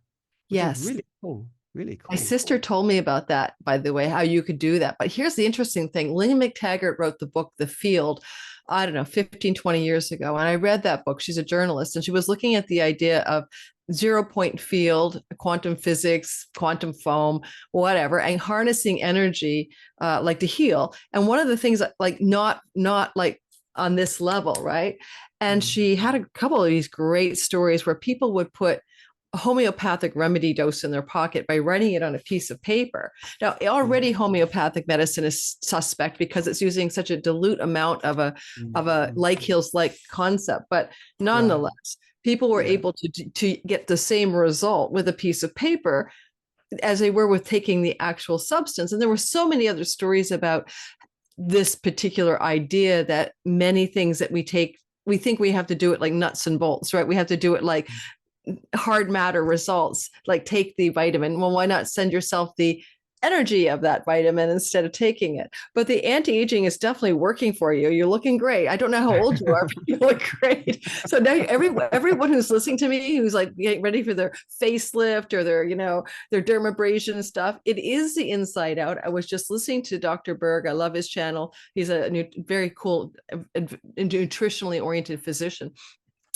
which is Yes. really cool. Really My cool. sister told me about that, by the way, how you could do that. But here's the interesting thing. Lynn McTaggart wrote the book, The Field, I don't know, 15, 20 years ago. And I read that book. She's a journalist, and she was looking at the idea of 0 point field, quantum physics, quantum foam, whatever, and harnessing energy like to heal. And one of the things like not like on this level, right? And Mm. she had a couple of these great stories where people would put a homeopathic remedy dose in their pocket by writing it on a piece of paper. Now, Yeah. already homeopathic medicine is suspect because it's using such a dilute amount of a Mm, of a mm. like heals like concept, but Right. nonetheless, people were Yeah. able to get the same result with a piece of paper as they were with taking the actual substance. And there were so many other stories about this particular idea that many things that we take, we think we have to do it like nuts and bolts, right? We have to do it like Mm. hard matter results, like take the vitamin. Well, why not send yourself the energy of that vitamin instead of taking it. But the anti-aging is definitely working for you. You're looking great. I don't know how old you are, but you look great. So now everyone who's listening to me, who's like getting ready for their facelift or their, their dermabrasion and stuff, it is the inside out. I was just listening to Dr. Berg. I love his channel. He's a very cool, nutritionally oriented physician.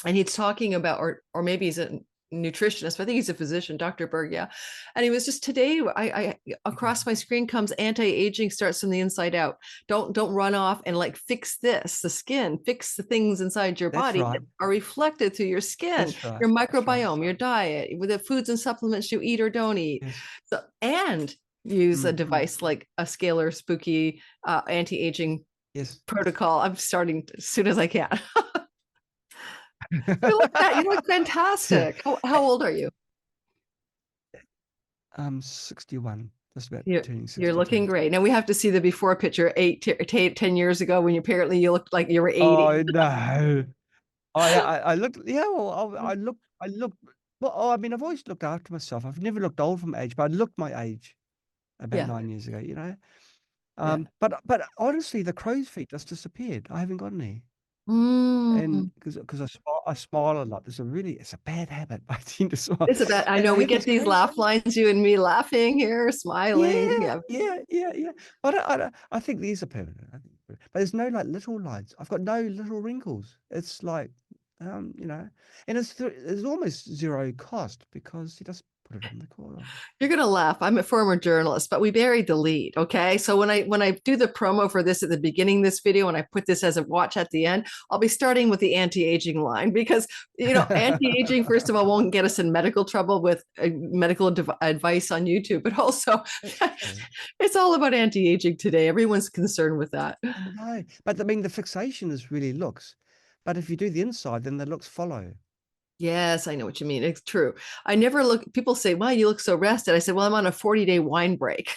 And he's talking about, or maybe he's a nutritionist, but I think he's a physician, Dr. Berg. Yeah. And he was just today, I across my screen comes anti-aging starts from the inside out. Don't run off and like fix the skin, fix the things inside your body that are reflected through your skin, your microbiome, your diet, with the foods and supplements you eat or don't eat. So, and use a device like a scalar spooky anti-aging protocol. I'm starting as soon as I can. You look fantastic. How old are you? I'm 61. Just about turning 62. You're looking great. Now we have to see the before picture 10 years ago when apparently you looked like you were 80. Oh no. I looked, well, I looked, well, I mean, I've always looked after myself. I've never looked old from age, but I looked my age about 9 years ago, But honestly, the crow's feet just disappeared. I haven't got any. And because I smile a lot. It's a bad habit. I seem to smile. It's a bad, I know we get these laugh lines, you and me laughing here, smiling. Yeah. But I think these are permanent. But there's no like little lines. I've got no little wrinkles. It's like, and it's almost zero cost because you just put it on the corner. You're gonna laugh. I'm a former journalist, but we buried the lead. Okay, so when I do the promo for this at the beginning of this video, and I put this as a watch at the end, I'll be starting with the anti-aging line because anti-aging first of all won't get us in medical trouble with medical advice on YouTube, but also it's all about anti-aging today. Everyone's concerned with that. No, but I mean the fixation is really looks, but if you do the inside, then the looks follow. Yes, I know what you mean. It's true. I never look, people say, wow, you look so rested. I said, well, I'm on a 40-day wine break.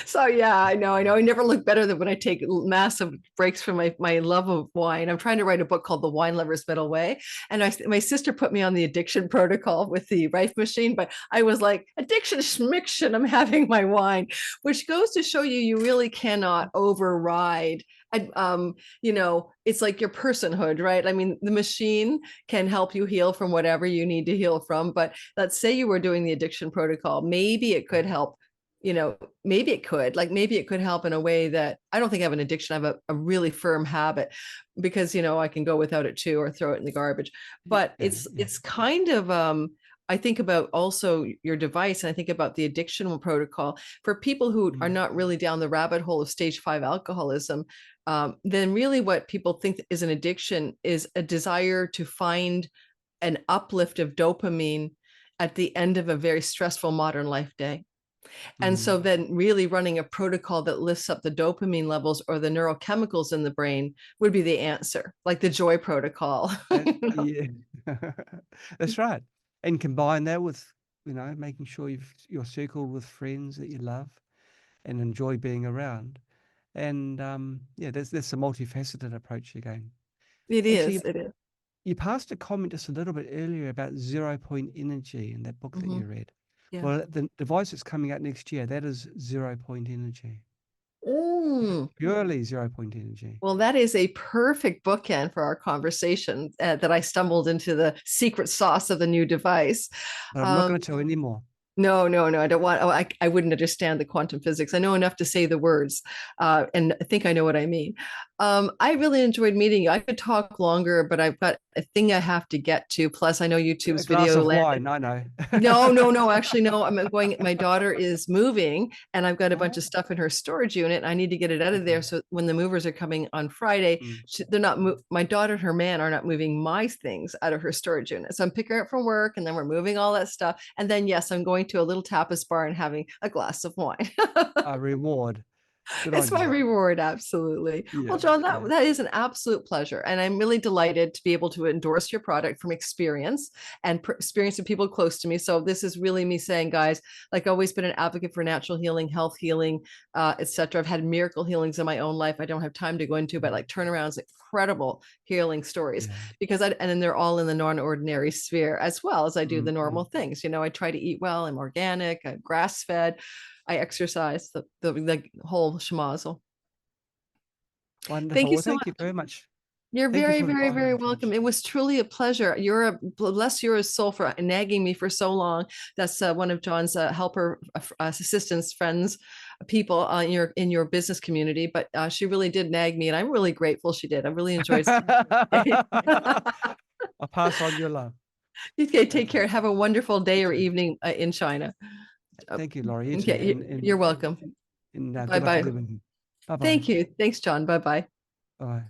So yeah, I know. I never look better than when I take massive breaks from my love of wine. I'm trying to write a book called The Wine Lover's Middle Way. And my sister put me on the addiction protocol with the Rife machine, but I was like, addiction schmiction, I'm having my wine, which goes to show you really cannot override. It's like your personhood, right? I mean, the machine can help you heal from whatever you need to heal from. But let's say you were doing the addiction protocol, maybe it could help. Maybe it could help in a way that I don't think I have an addiction. I have a really firm habit because, I can go without it too, or throw it in the garbage, but it's kind of, I think about also your device, and I think about the addiction protocol for people who are not really down the rabbit hole of stage 5 alcoholism. Then really what people think is an addiction is a desire to find an uplift of dopamine at the end of a very stressful modern life day. And so then really running a protocol that lifts up the dopamine levels or the neurochemicals in the brain would be the answer, like the joy protocol. Yeah, that's right. And combine that with, making sure you're circled with friends that you love and enjoy being around. And there's a multifaceted approach again. It is. You passed a comment just a little bit earlier about 0 point energy in that book that you read. Yeah. Well, the device that's coming out next year, that is 0 point energy. Purely 0 point energy. Well, that is a perfect bookend for our conversation that I stumbled into the secret sauce of the new device. But I'm not going to tell any more. No, I don't want, I wouldn't understand the quantum physics. I know enough to say the words and I think I know what I mean. I really enjoyed meeting you. I could talk longer, but I've got a thing I have to get to. Plus, I know YouTube's video. Wine, I know. No, actually, no. I'm going. My daughter is moving, and I've got a bunch of stuff in her storage unit. I need to get it out of there. So when the movers are coming on Friday, they're not. My daughter and her man are not moving my things out of her storage unit. So I'm picking her up from work, and then we're moving all that stuff. And then yes, I'm going to a little tapas bar and having a glass of wine. A reward. Good It's on my you. reward, absolutely. Yeah, Well, John, yeah. that is an absolute pleasure. And I'm really delighted to be able to endorse your product from experience and experience of people close to me. So this is really me saying, guys, like I've always been an advocate for natural healing, health healing, etc. I've had miracle healings in my own life. I don't have time to go into, but like turnarounds, incredible healing stories, Yeah. because and then they're all in the non-ordinary sphere as well as I do the normal Mm. things. You know, I try to eat well, I'm organic, I'm grass fed, I exercise, the whole schmozzle. Wonderful. Thank you Well, so thank much. you very much. You're Thank you very, for the very, kind very welcome. words. It was truly a pleasure. You're a bless your soul for nagging me for so long. That's one of John's helper assistants, friends, people in your business community. But she really did nag me, and I'm really grateful she did. I really enjoyed. I'll pass on your love. Okay, take care. Have a wonderful day or evening in China. Thank you, Laurie. You too. Okay, you're welcome. And Bye good luck bye. with everything. Bye-bye. Thank you. Thanks, John. Bye bye. Bye.